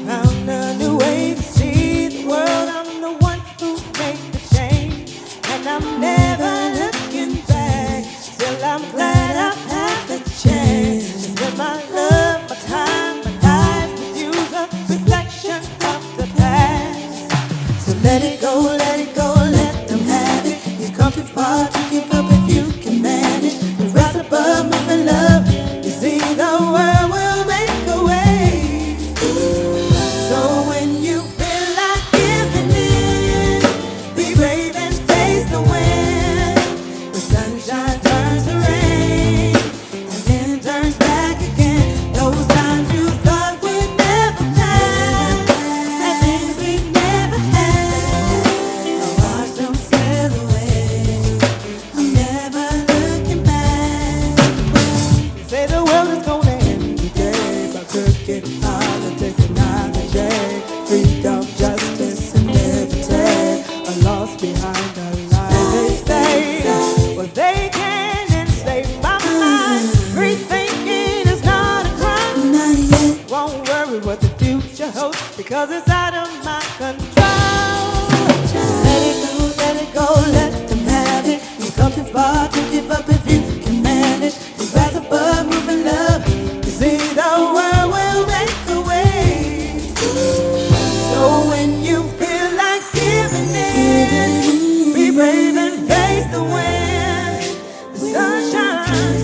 Found a new way to see the world. I'm the one who made the change, and I'm never looking kind of life. They say, well, they can enslave my mind. Rethinking is not a crime. Won't worry what the future holds, because it's out of my control. Let it go, let them have it. You come too far to give up if you can manage. You rise above, moving love. You see the world will make a way. So when you feel like giving in, be brave and face the wind. The sun shines,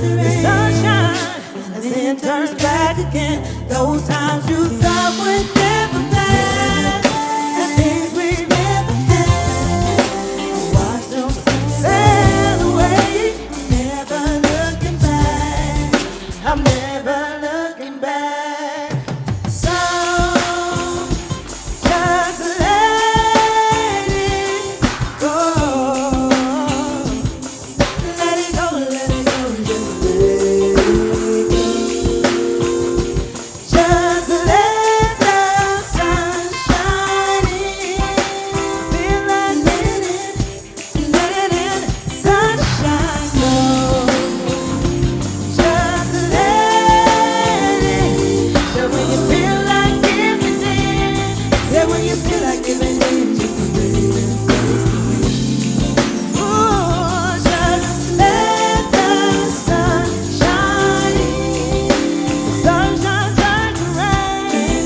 and then turns back again. Those times you thought would never pass, the things we never had. Watch them sail away. Never looking back. I'm never looking back. So just let it go. Let it go, let it go, just let it go. Just let the sun shine in. Feel like let it in, sunshine glow. Just let it. Say when you feel like giving in. Say when you feel like giving in. Just believe and face the wind. Ooh, just let the sun shine in. Sunshine turns to rain,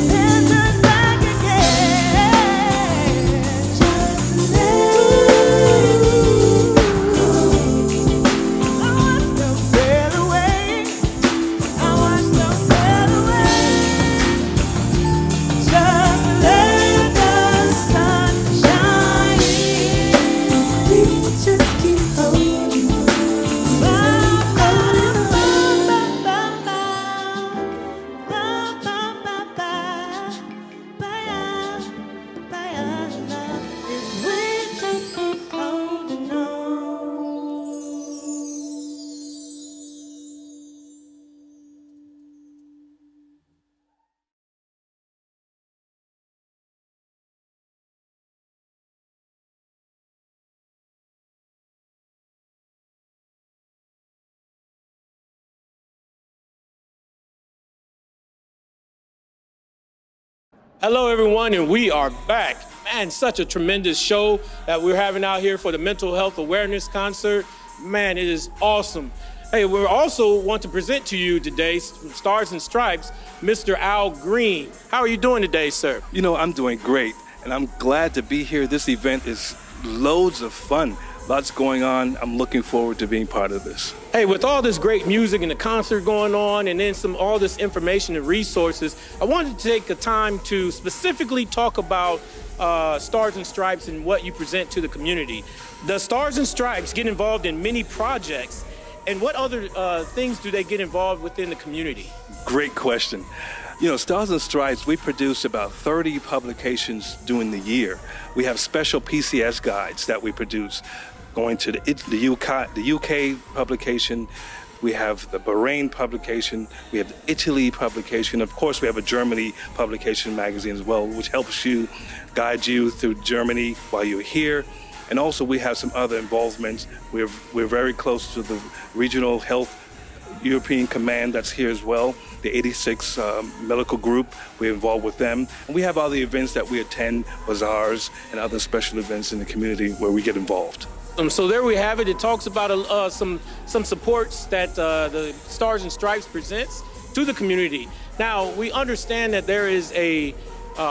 then turns back again. Just let it go. I watch them sail away. I watch them sail away. Just let the sun shine in. We just keep holding on. We just keep holding on. Hello, everyone, and we are back. Man, such a tremendous show that we're having out here for the Mental Health Awareness Concert. Man, it is awesome. Hey, we also want to present to you today, from Stars and Stripes, Mr. Al Green. How are you doing today, sir? You know, I'm doing great, and I'm glad to be here. This event is loads of fun. Lots going on. I'm looking forward to being part of this. Hey, with all this great music and the concert going on, and then all this information and resources, I wanted to take the time to specifically talk about Stars and Stripes and what you present to the community. The Stars and Stripes get involved in many projects, and what other things do they get involved within the community? Great question. You know, Stars and Stripes, we produce about 30 publications during the year. We have special PCS guides that we produce, going to the UK publication. We have the Bahrain publication. We have the Italy publication. Of course, we have a Germany publication magazine as well, which helps you, guide you through Germany while you're here. And also, we have some other involvements. We're very close to the Regional Health European Command that's here as well, the 86 medical group. We're involved with them. And we have other events that we attend, bazaars and other special events in the community where we get involved. So there we have it. It talks about some supports that the Stars and Stripes presents to the community. Now, we understand that there is a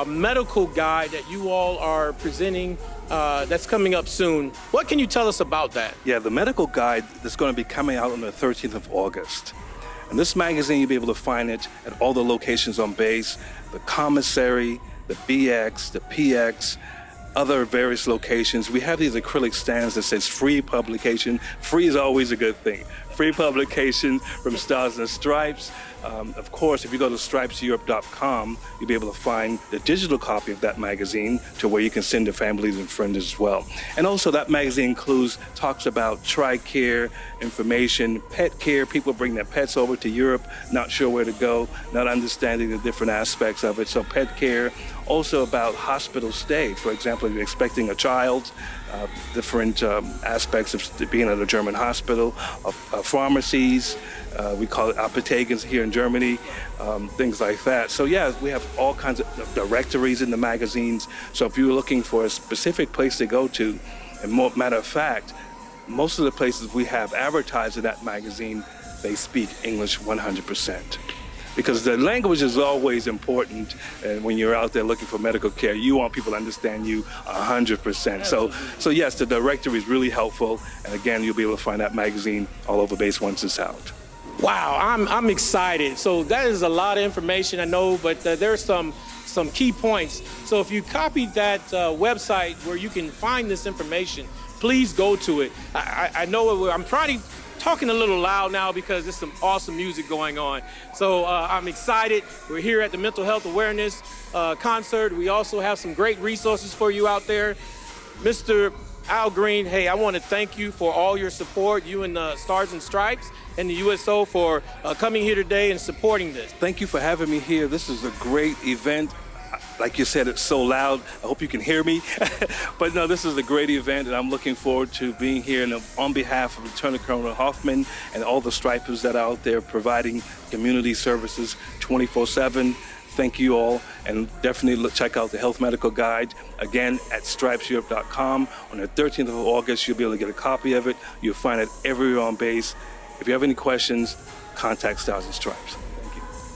medical guide that you all are presenting that's coming up soon. What can you tell us about that? Yeah, the medical guide is going to be coming out on the 13th of August. And this magazine, you'll be able to find it at all the locations on base, the commissary, the BX, the PX, other various locations. We have these acrylic stands that says free publication. Free is always a good thing. Free publication from Stars and Stripes. Of course, if you go to stripeseurope.com, you'll be able to find the digital copy of that magazine to where you can send to families and friends as well. And also that magazine talks about tri-care information, pet care. People bring their pets over to Europe, not sure where to go, not understanding the different aspects of it. So pet care, also about hospital stay. For example, if you're expecting a child, different aspects of being at a German hospital, pharmacies, we call it Apotheken here in Germany, things like that. So yeah, we have all kinds of directories in the magazines. So if you're looking for a specific place to go to, and matter of fact, most of the places we have advertised in that magazine, they speak English 100%. Because the language is always important, and when you're out there looking for medical care, you want people to understand you 100%. So yes, the directory is really helpful, and again, you'll be able to find that magazine all over base once it's out. Wow, I'm excited. So that is a lot of information, I know, but there's some key points. So if you copied that website where you can find this information, please go to it. I know I'm talking a little loud now because there's some awesome music going on. So I'm excited. We're here at the Mental Health Awareness concert. We also have some great resources for you out there. Mr. Al Green, hey, I want to thank you for all your support, you and Stars and Stripes and the USO for coming here today and supporting this. Thank you for having me here. This is a great event. Like you said, it's so loud. I hope you can hear me. But no, this is a great event, and I'm looking forward to being here. And on behalf of Lieutenant Colonel Hoffman and all the Stripers that are out there providing community services 24/7, thank you all. And definitely check out the Health Medical Guide, again, at stripeseurope.com. On the 13th of August, you'll be able to get a copy of it. You'll find it everywhere on base. If you have any questions, contact Stars and Stripes.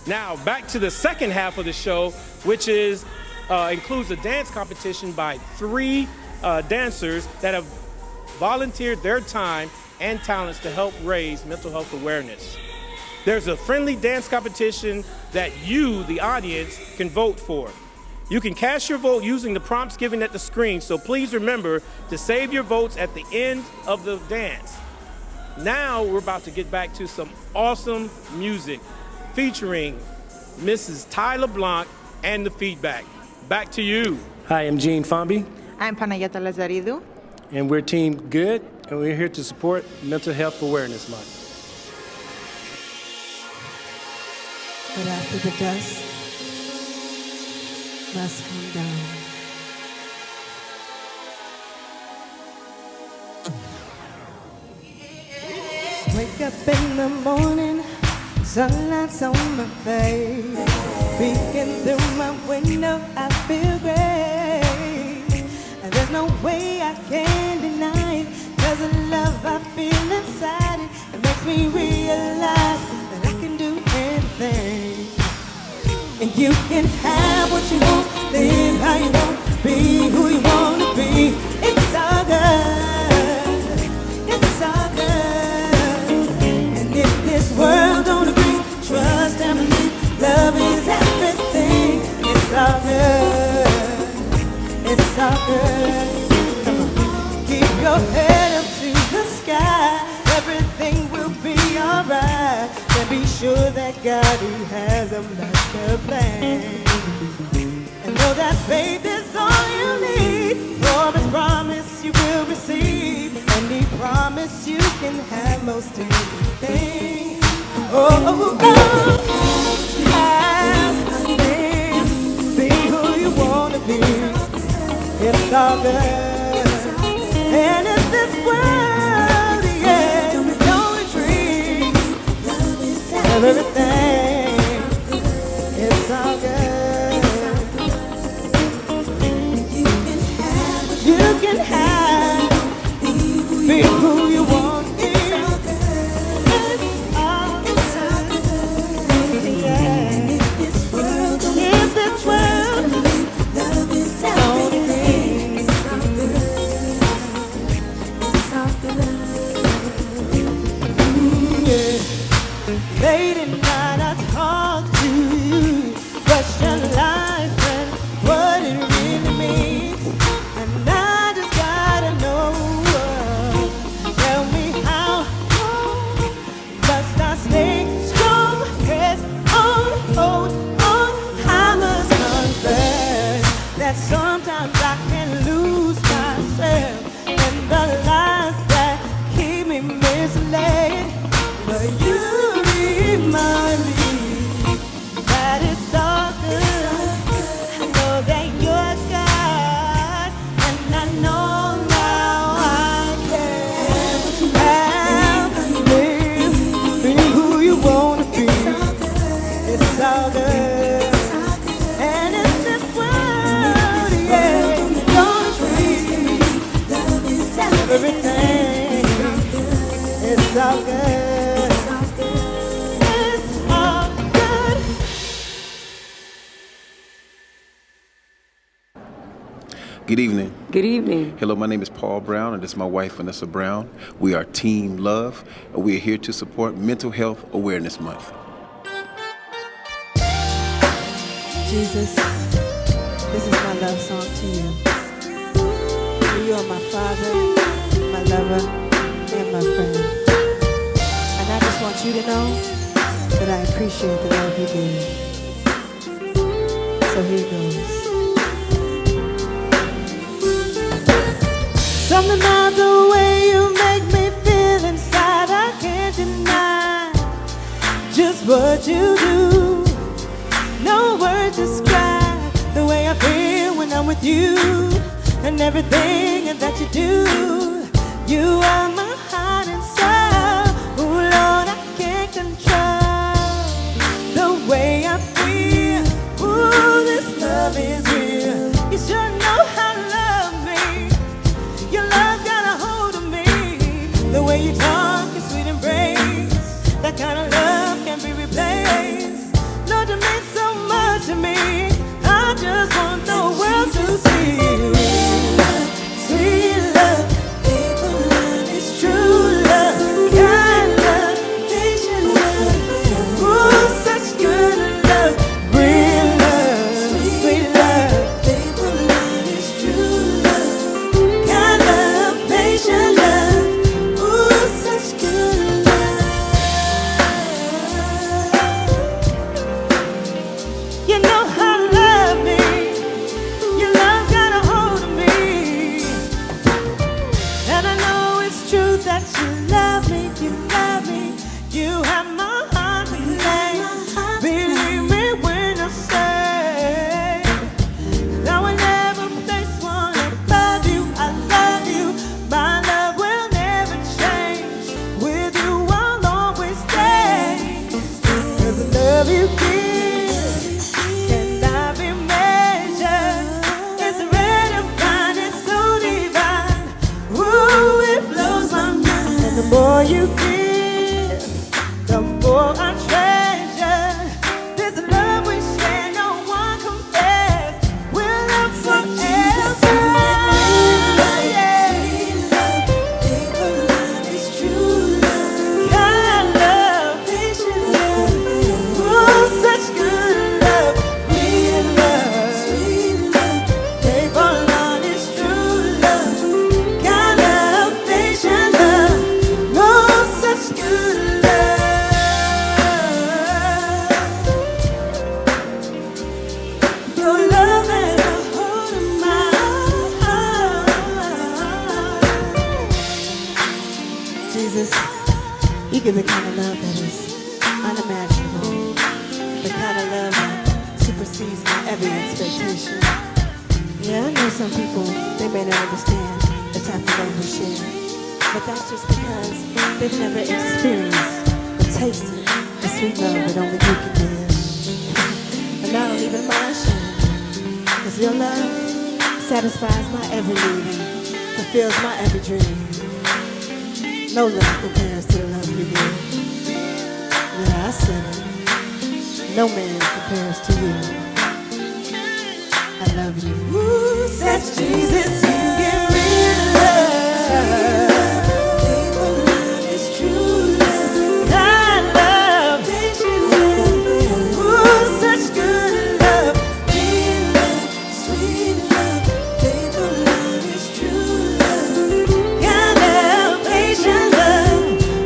Now, back to the second half of the show, which is includes a dance competition by 3 dancers that have volunteered their time and talents to help raise mental health awareness. There's a friendly dance competition that you, the audience, can vote for. You can cast your vote using the prompts given at the screen, so please remember to save your votes at the end of the dance. Now we're about to get back to some awesome music featuring Mrs. Tyler Blanc and the feedback. Back to you. Hi, I'm Gene Fomby. I'm Panayota Lazaridou. And we're Team Good, and we're here to support Mental Health Awareness Month. But after the dust must come down. Wake up in the morning, sunlight's on my face. Peeking through my window, I feel great. And there's no way I can deny it, 'cause the love I feel inside it makes me realize that I can do anything. And you can have what you want, live how you want, be who you want to be. It's all good, it's all good. And if this world don't agree, trust and believe, love is everything. It's all good, it's all good. Come on, keep your head up to the sky, everything will be alright. And be sure that God, He has a master plan. And know that faith is all you need. For His promise you will receive, and He promised you can have most anything. Oh, have things, be who you want to be. It's all good. And in this world, yeah, don't retreat. Everything, it's all good. You can have, be who you want to be. It's all good. Yeah. In this world, love is everything. It's all good. It's all good. Yeah. Late at night. everything. It's all good. It's all good. Good evening. Good evening. Hello, my name is Paul Brown, and this is my wife, Vanessa Brown. We are Team Love, and we are here to support Mental Health Awareness Month. Jesus, this is my love song to you. You are my father, my lover, and my friend. And I just want you to know that I appreciate the love you give. So here it goes. Something about the way you make me feel inside, I can't deny just what you do. No words describe the way I feel when I'm with you, and everything that you do. You are my heart and soul. Oh Lord, I can't control the way I feel. Ooh, this love is real. You sure know how to love me. Your love got a hold of me. The way you talk, your sweet embrace, that kind of love can't be replaced. Lord, you mean so much to me. I just want the world to see you. Sweet love, people love, it's true love, kind love, patient love. Ooh, such good love, real love, sweet love, people love, it's true love, kind love, patient love. Ooh, such good love. You know how to love me. Your love got a hold of me. And I know it's true that you love me, you love me. You have my heart to play. Believe me when I say that I will never place one above you. I love you. My love will never change. With you I'll always stay. 'Cause the love you give cannot be measured. It's rare to find, it's so divine. Ooh, it blows my mind. And the more you give, the more I treasure. This love we share, no one compares. We'll love forever. Yeah. People love is true love. Kind love, patient love. Ooh, such good love, real love, sweet love. People love is true love. Kind love, patient love. Oh, such good love. Your love and a hold of my heart. Jesus, you give the kind of love that is unimaginable. The kind of love that supersedes my every expectation. Yeah, I know some people, they may not understand the type of love we share. But that's just because they've never experienced or tasted the sweet love that only you can give. And I don't even mind sharing. 'Cause your love satisfies my every need and fulfills my every dream. No love compares to the love you give. Yeah, I said it. No man compares to you. I love you. Ooh, such Jesus, you give me love. People love is true love. Kind love, patient love. Ooh, such good love. Real love, sweet love. People love is true love. Kind love, patient love.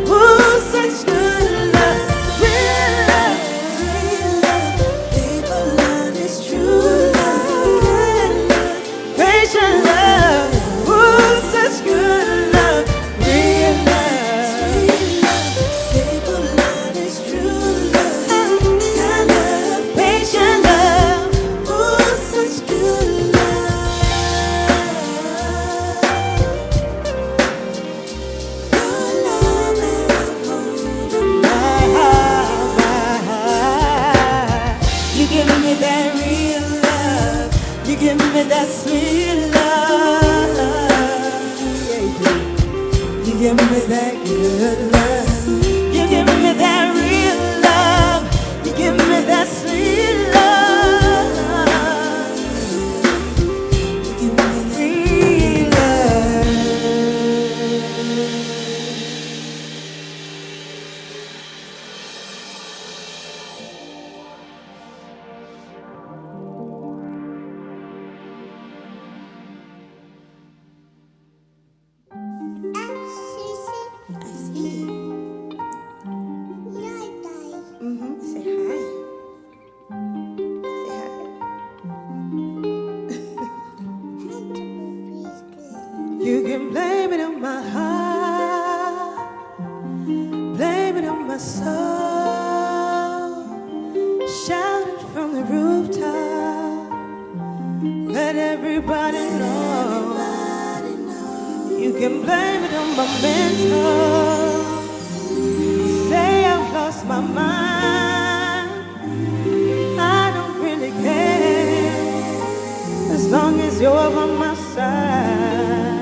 Ooh, such good love. Real love, sweet love. People love is true love. Kind love, patient love. You give me that good love. You give me that real love. You give me that sweet love. You give me that real love. Say hi. Say hi. You can blame it on my heart, blame it on my soul. Shout it from the rooftop, let everybody know. You can blame it on my mental, say I've lost my mind. I don't really care, as long as you're by my side.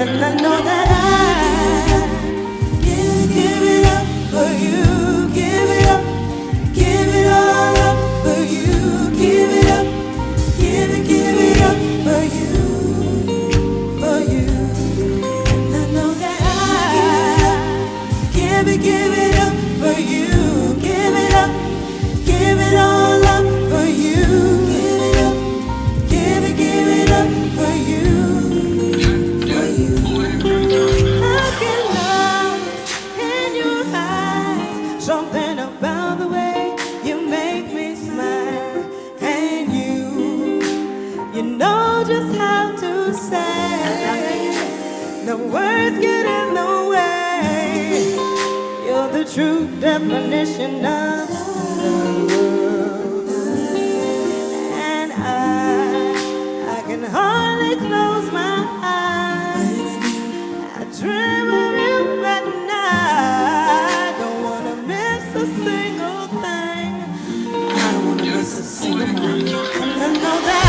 And I know that I give it up for you, give it up, give it all up for you, give it up, give it up for you, for you. And I know that I give it up for you, give it up, give it all up for you, give it up, give it up for you. Something about the way you make me smile, and you know just how to say. No words get in the way. You're the true definition of love, and I can hardly close my eyes. I dream of you at night. Don't wanna miss a single thing. I don't wanna miss a single thing. And I know that I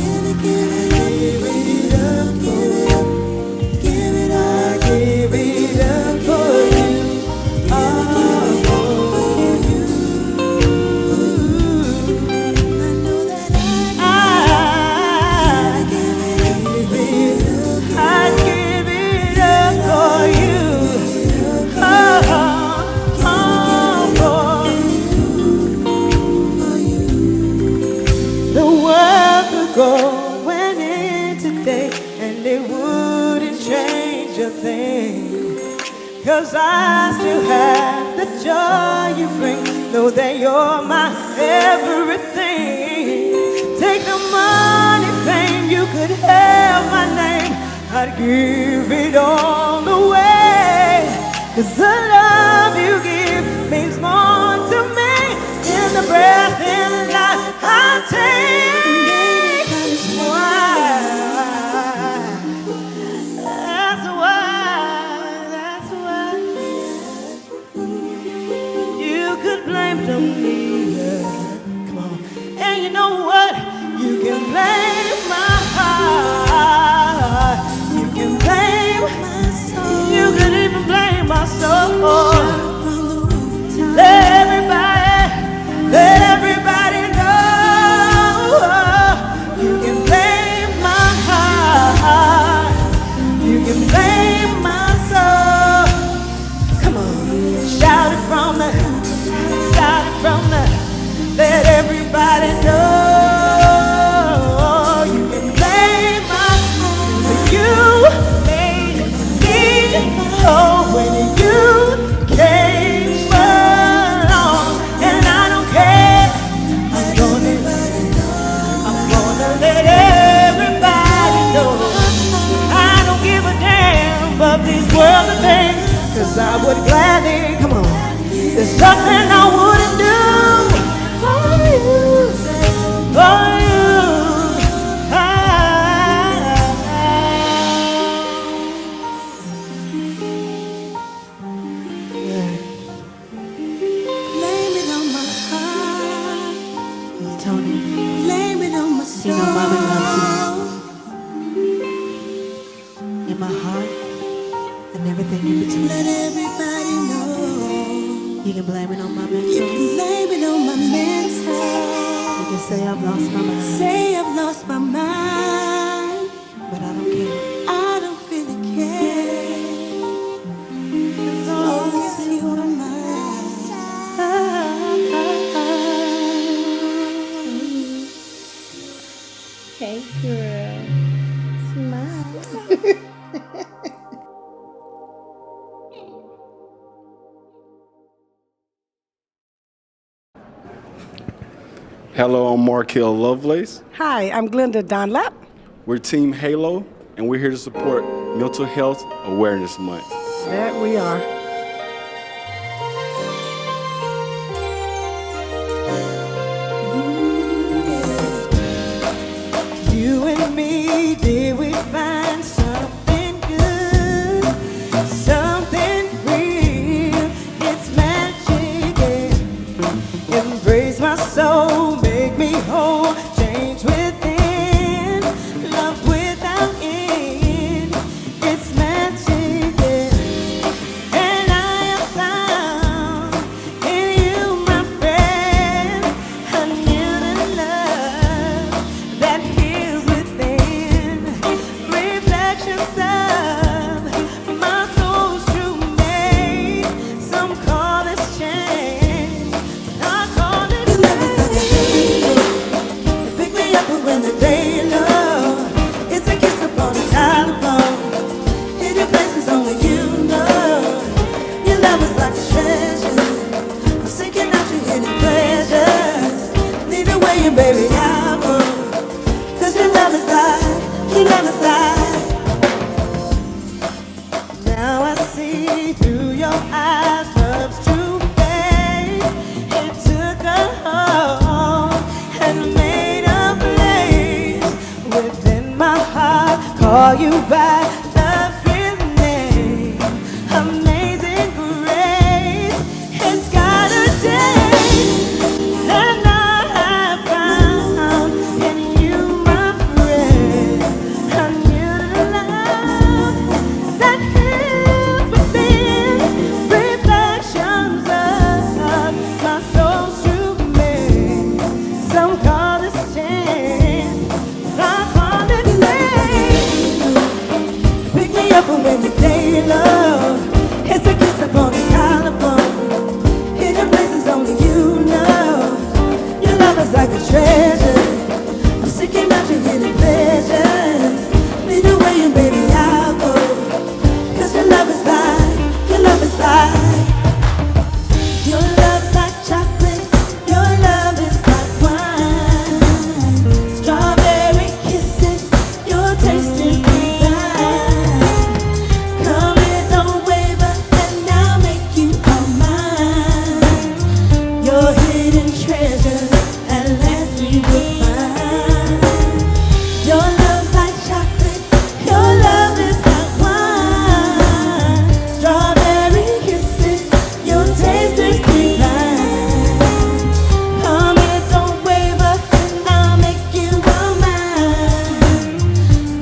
give it up, give it up, give it up, give it up for you, all for you. I know that I give it up for you. The world could go in today, and it wouldn't change a thing. 'Cause I still have the joy you bring. Know that you're my everything. Take the money, fame, you could have my name. I'd give it all away. 'Cause the love you give means more to me than the breath in life I take. That's why, you could blame it on me, yeah. Come on. And you know what? You can blame my heart. You can blame my in my heart, and everything in between. Let everybody know. You can blame it on my mental. You can blame it on my mental. You can say I've lost my mind. Say I've lost my mind. But I don't care. I don't really care. As long as you are mine. Hey girl, smile. Hello, I'm Markel Lovelace. Hi, I'm Glenda Dunlap. We're Team Halo, and we're here to support Mental Health Awareness Month. That we are. You and me, did we find something good? Something real. It's magic. Yeah. Embrace my soul, make me whole. Change within, love without end. It's magic. Yeah. And I have found in you, my friend, a new love that heals within. Reflections of my soul's true mate. Some call this change, I call it love. Pick me up when the day low. It's a kiss upon the collarbone. Hidden places only you know. Your love is like a treasure. I'm seeking out your hidden pleasures. Leave it waiting, baby, I will. 'Cause your love is life, your love is life. Now I see through your eyes love's true face. It took a hold and made a place within my heart. Call you by love's real name. Amazing grace. It's got a day, and I have found in you, my friend, a new love that heals within. Reflections of my soul's true mate. Some call this change, I call it love. Pick me up when the day low. It's a kiss upon the collarbone. Hidden places only you know. Your love is like a treasure. I'm seeking out your hidden pleasures. Lead the way and baby I'll go. 'Cause your love is life, your love is life. Your love's like chocolate, your love is like wine. Strawberry kisses, your taste is divine. Come here, don't waver, and I'll make you all mine. Your hidden treasures, at last we will find. Your love's like chocolate, your love is like wine. Strawberry kisses, your taste is divine. Come here, don't waver, and I'll make you all mine.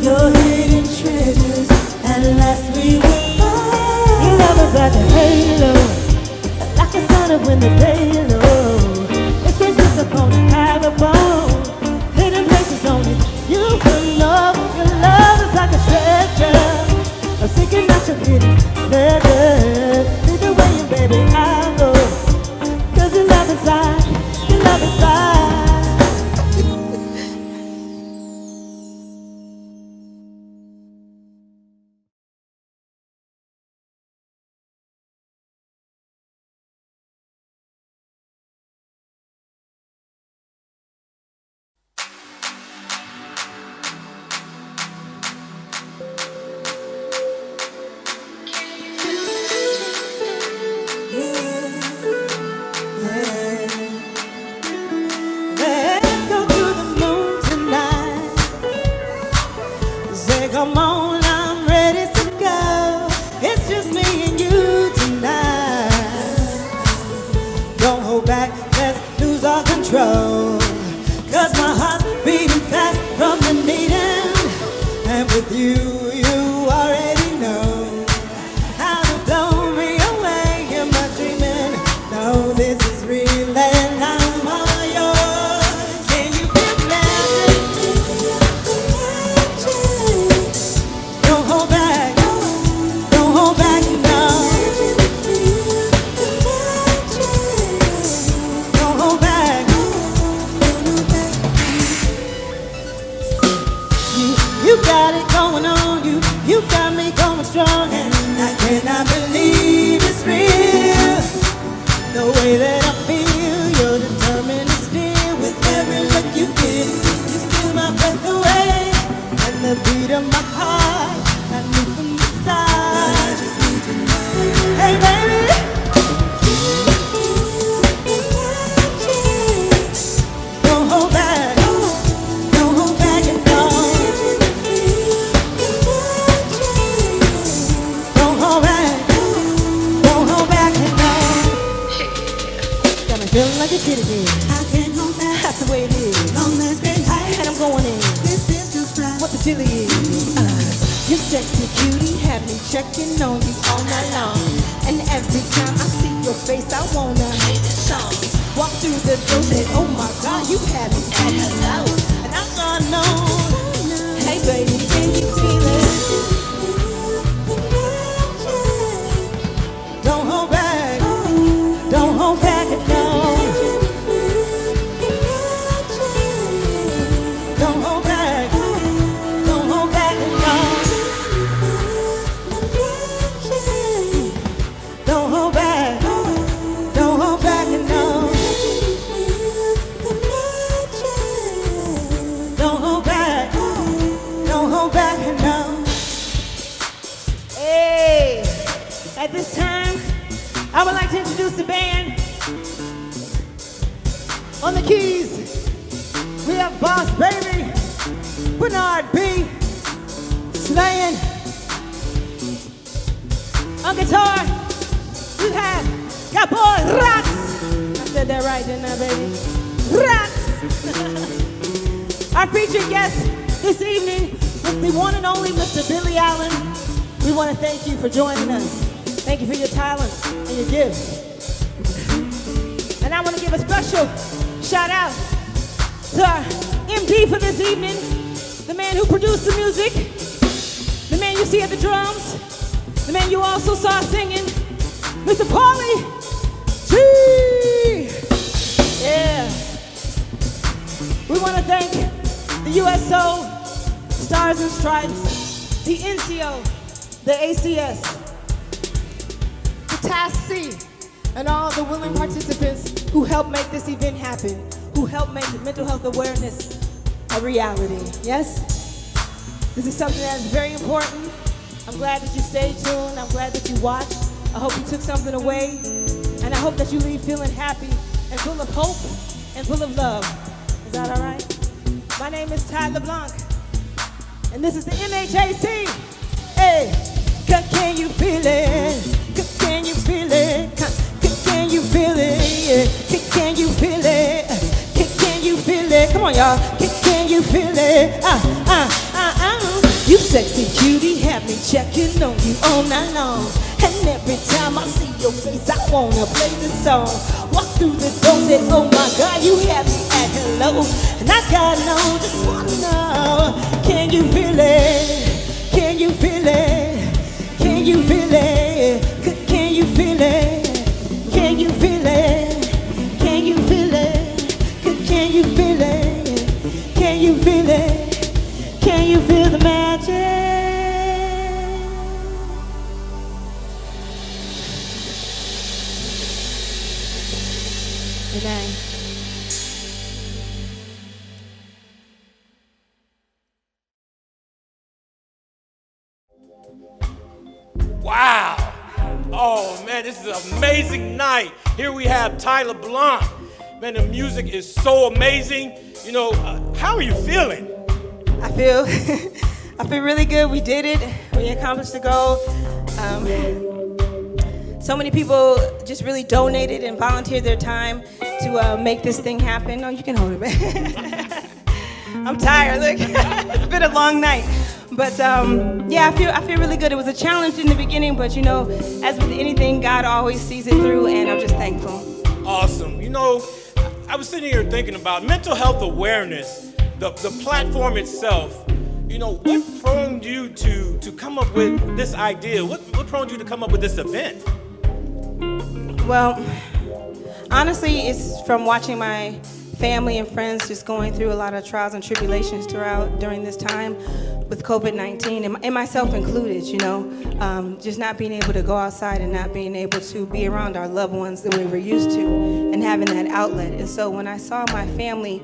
Your hidden treasures, at last we will find. Your love is like a halo, like a sun up when the day low. It's a kiss upon the collarbone. Hidden places only you can know. Your love is like a treasure. I'm seeking out your hidden pleasures. Lead the way, baby, I'll go. 'Cause your love is life, your love is life. Let's go to the moon tonight. Say, come on, I'm ready to go. It's just me and you tonight. Don't hold back, let's lose our control. 'Cause my heart's beating fast from the meeting. And with you, you are going on. You got me going strong, and I cannot believe it's real. The way that I feel, you're determined to steal. With every look you give, you steal my breath away, and the beat of my heart, I knew from the start. I just need to know. Hey baby. Don't hold back. Don't hold back and go. Don't hold back. Don't hold back and go. Got me feeling like a kid again. I can't hold back. That's the way it is. Long legs been tight, and I'm going in. This feels right. What the chili is. You sexy cutie, had me checking on you all night long. And every time I see your face, I wanna play this song. Walk through the door, say, oh my God, you had me at hello. And I'm gonna know, hey baby, can you feel it? Don't hold back, don't hold back and go. Don't hold back, don't hold back and go. Don't hold back, don't hold back and go. Don't hold back, don't hold back and go. Hey, at this time, I would like to introduce the band. On the keys, we have Boss Baby, Bernard B, Slayin. On guitar, we have got boy Rax. I said that right, didn't I, baby? Rax. Our featured guest this evening was the one and only Mr. Billy Allen. We want to thank you for joining us. Thank you for your talents and your gifts. And I want to give a special shout out to our MD for this evening, the man who produced the music, the man you see at the drums, the man you also saw singing, Mr. Paulie G. Yeah. We want to thank the USO, Stars and Stripes, the NCO, the ACS, the Task C, and all the willing participants who helped make this event happen, who helped make mental health awareness a reality. Yes? This is something that is very important. I'm glad that you stayed tuned. I'm glad that you watched. I hope you took something away. And I hope that you leave feeling happy and full of hope and full of love. Is that all right? My name is Ty LeBlanc. And this is the MHAC. Hey, can you feel it? Can you feel it? Can you feel it? Can you feel it? Can you feel it? Come on, y'all. Can you feel it? You sexy cutie, have me checking on you all night long. And every time I see your face, I wanna play this song. Walk through the door, said, oh my God, you have me at hello. And I gotta know, just wanna know, can you feel it? Can you feel it? Can you feel it? Can you feel it? Can you feel it? Can you feel it? Can you feel it? Can you feel it? Can you feel the magic? Amen. Wow. Oh, man, this is an amazing night. Here we have Ty LeBlanc. Man, the music is so amazing. You know, how are you feeling? I feel really good. We did it. We accomplished the goal. So many people just really donated and volunteered their time to make this thing happen. No, you can hold it, man. I'm tired. Look, it's been a long night. But yeah, I feel really good. It was a challenge in the beginning, but you know, as with anything, God always sees it through, and I'm just thankful. Awesome. You know, I was sitting here thinking about mental health awareness, the platform itself. You know, what prompted you to come up with this idea? What prompted you to come up with this event? Well, honestly, it's from watching my family and friends just going through a lot of trials and tribulations during this time. with COVID-19, and myself included, just not being able to go outside and not being able to be around our loved ones that we were used to, and having that outlet. And so when I saw my family,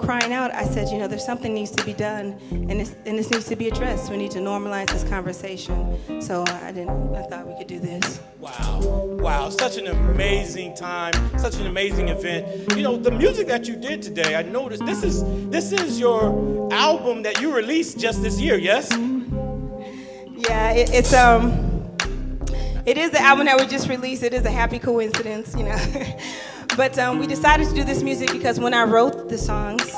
crying out, I said, there's something needs to be done, and this needs to be addressed. We need to normalize this conversation. So I thought we could do this. Wow, such an amazing time, such an amazing event. The music that you did today, I noticed this is your album that you released just this year, yes? Yeah, it is the album that we just released. It is a happy coincidence, But we decided to do this music because when I wrote the songs,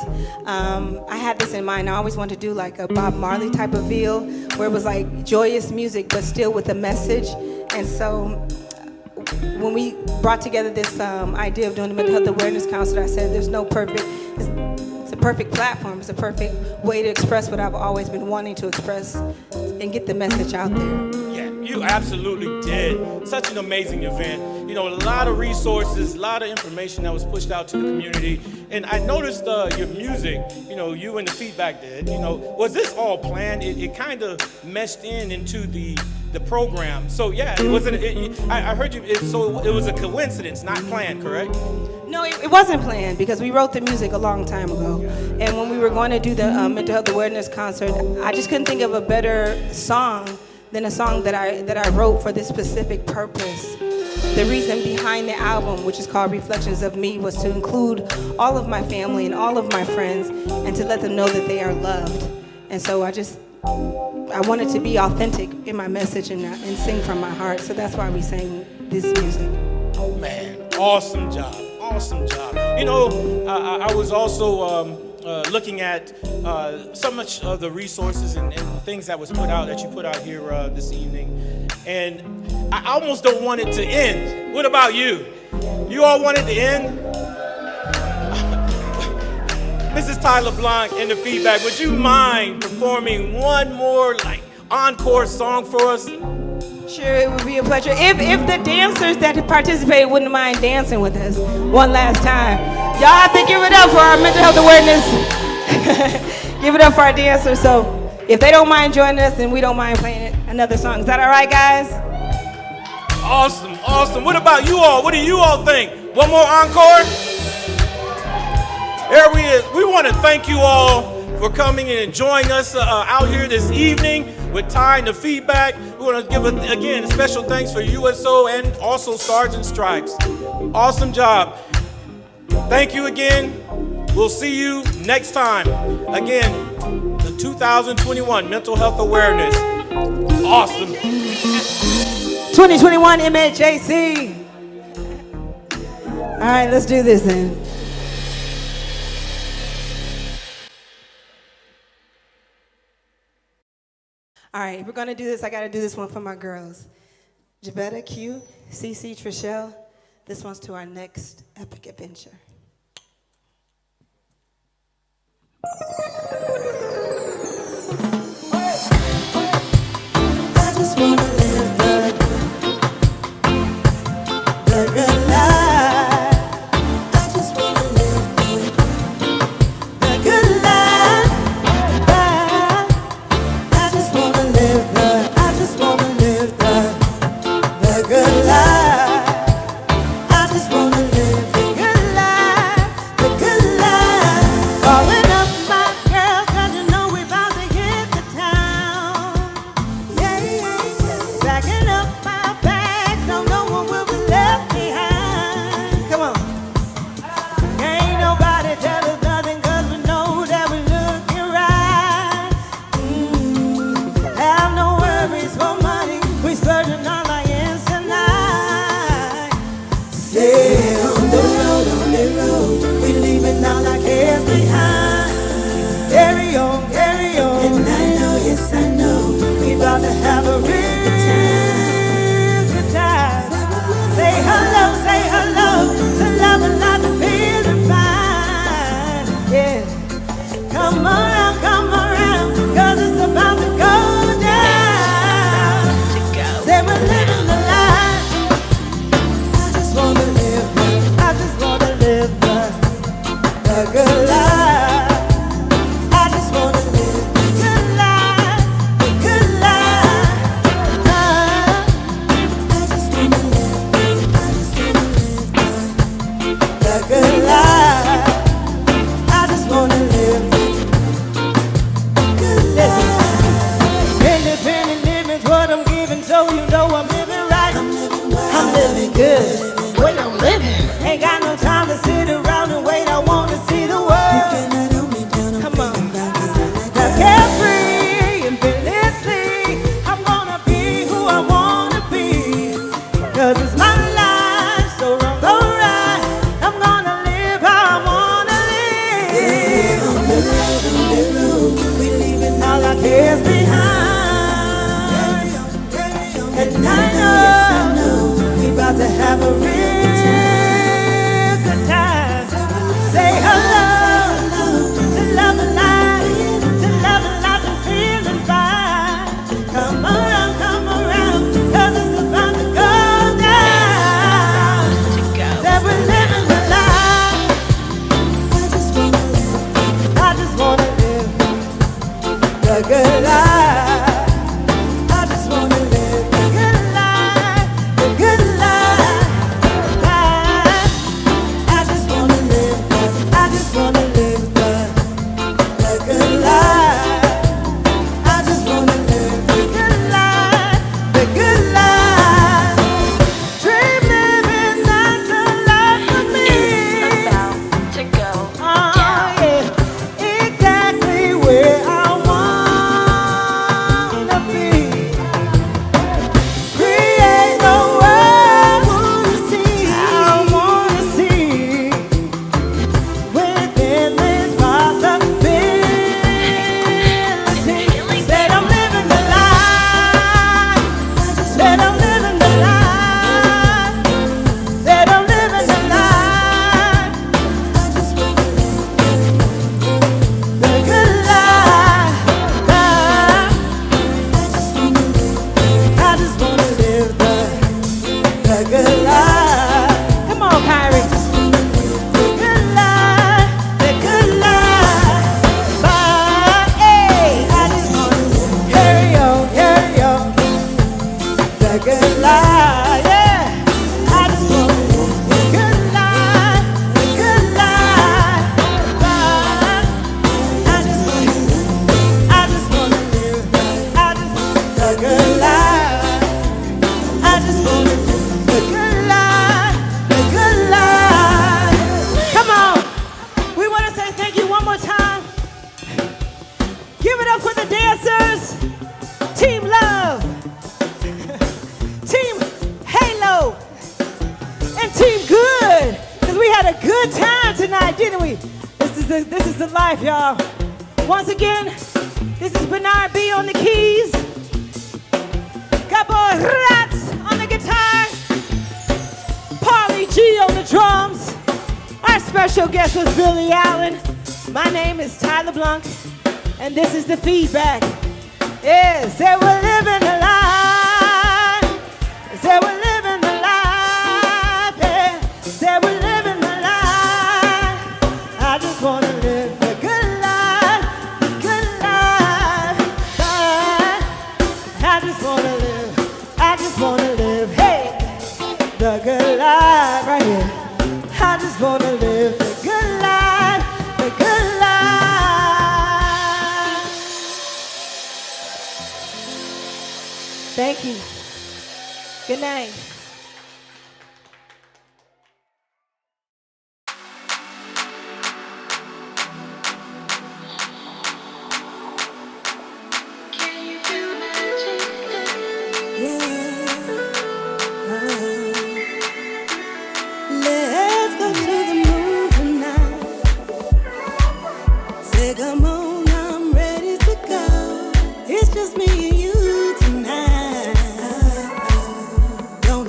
I had this in mind. I always wanted to do like a Bob Marley type of feel, where it was like joyous music, but still with a message. And so when we brought together this idea of doing the Mental Health Awareness Council, I said it's a perfect platform. It's a perfect way to express what I've always been wanting to express and get the message out there. Yeah, you absolutely did. Such an amazing event. A lot of resources, a lot of information that was pushed out to the community. And I noticed your music, you and the feedback did, was this all planned? It kind of meshed into the program. So yeah, it wasn't. I heard you. So it was a coincidence, not planned, correct? No, it wasn't planned because we wrote the music a long time ago. And when we were going to do the Mental Health Awareness concert, I just couldn't think of a better song than a song that I wrote for this specific purpose. The reason behind the album, which is called Reflections of Me, was to include all of my family and all of my friends and to let them know that they are loved. And so I wanted to be authentic in my message and sing from my heart. So that's why we sang this music. Oh man, awesome job. Awesome job. I was also looking at so much of the resources and things that was put out, that you put out here this evening. And I almost don't want it to end. What about you? You all want it to end? Mrs. Tyler Blanc in the feedback, would you mind performing one more encore song for us? Sure, it would be a pleasure. If the dancers that participated wouldn't mind dancing with us one last time. Y'all have to give it up for our mental health awareness. Give it up for our dancers. So if they don't mind joining us, then we don't mind playing another song. Is that all right, guys? Awesome, awesome. What about you all? What do you all think? One more encore? There we is. We want to thank you all for coming and enjoying us out here this evening with Ty and the feedback. We want to give, again, a special thanks for USO and also Stars and Stripes. Awesome job. Thank you again. We'll see you next time. Again, the 2021 Mental Health Awareness. Awesome. 2021 MHAC. All right, let's do this then. All right, if we're gonna do this, I gotta do this one for my girls. Javetta, Q, CC, Trishelle. This one's to our next epic adventure. I just wanna live the good life. I just wanna live the good life. I just wanna live the good life. I just wanna live the good life, the good life. Calling up my girls, 'cause you know we about to hit the town. Yeah, yeah, yeah. so you know I'm living right. I'm living good. Wait, I'm living. Ain't got no time to sit around and wait. I want to see the world. Come on. That's carefree and fearlessly. I'm gonna be who I wanna be. 'Cause it's my life, so wrong, so right. I'm gonna live how I wanna live. All our cares behind. And I know we about to have a real good time. Say hello to love and life, to love and life and feeling fine. Come around, 'cause it's about to go down. That we're living the life. I just wanna live the good life. I just wanna live the good life, the good life. I just wanna live the good life. I just wanna live the good life, the good life. Dream living, that's the life for me. It's about to go down. Yeah, exactly where I wanna be. Create the world I wanna see. Within this possibility, said I'm living the life. Said I'm living the life. Said I'm living the life. The good life. I just wanna live the good life. Come on, Kyrie. The good life, the good life. Hey, I just wanna carry on. The good life, yeah. I just wanna live the good life, the good life. I just wanna live the good life. I just wanna live the good life, the good life. Come on. We want to say thank you one more time. Give it up for the dancers. Team Love. Team Halo. And Team Good. Because we had a good time tonight, didn't we? This is the life, y'all. Once again, this is Bernard B on the keys. Got boy Rats on the guitar. Paulie G on the drums. Our special guest was Billy Allen. My name is Tyler Blanc, and this is the feedback. Yeah, say we're living the life. Say we're living the life. Yeah, say we're living the life. I just wanna live the good life, the good life. I just wanna live, hey, the good life right here. I just wanna live the good life, the good life. Thank you. Good night. Let's go to the moon tonight. Say, come on, I'm ready to go. It's just me and you tonight. Don't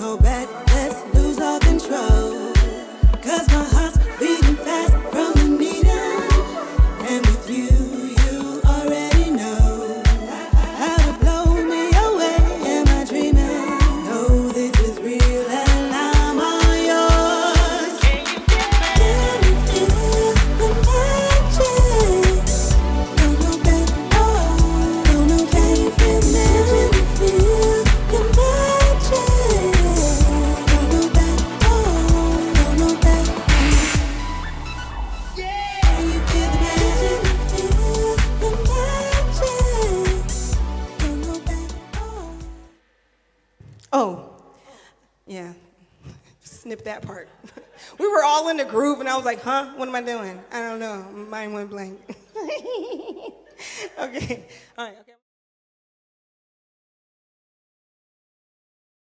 Oh, yeah. Snip that part. We were all in the groove, and I was like, huh? What am I doing? I don't know. Mine went blank. Okay. All right. Okay.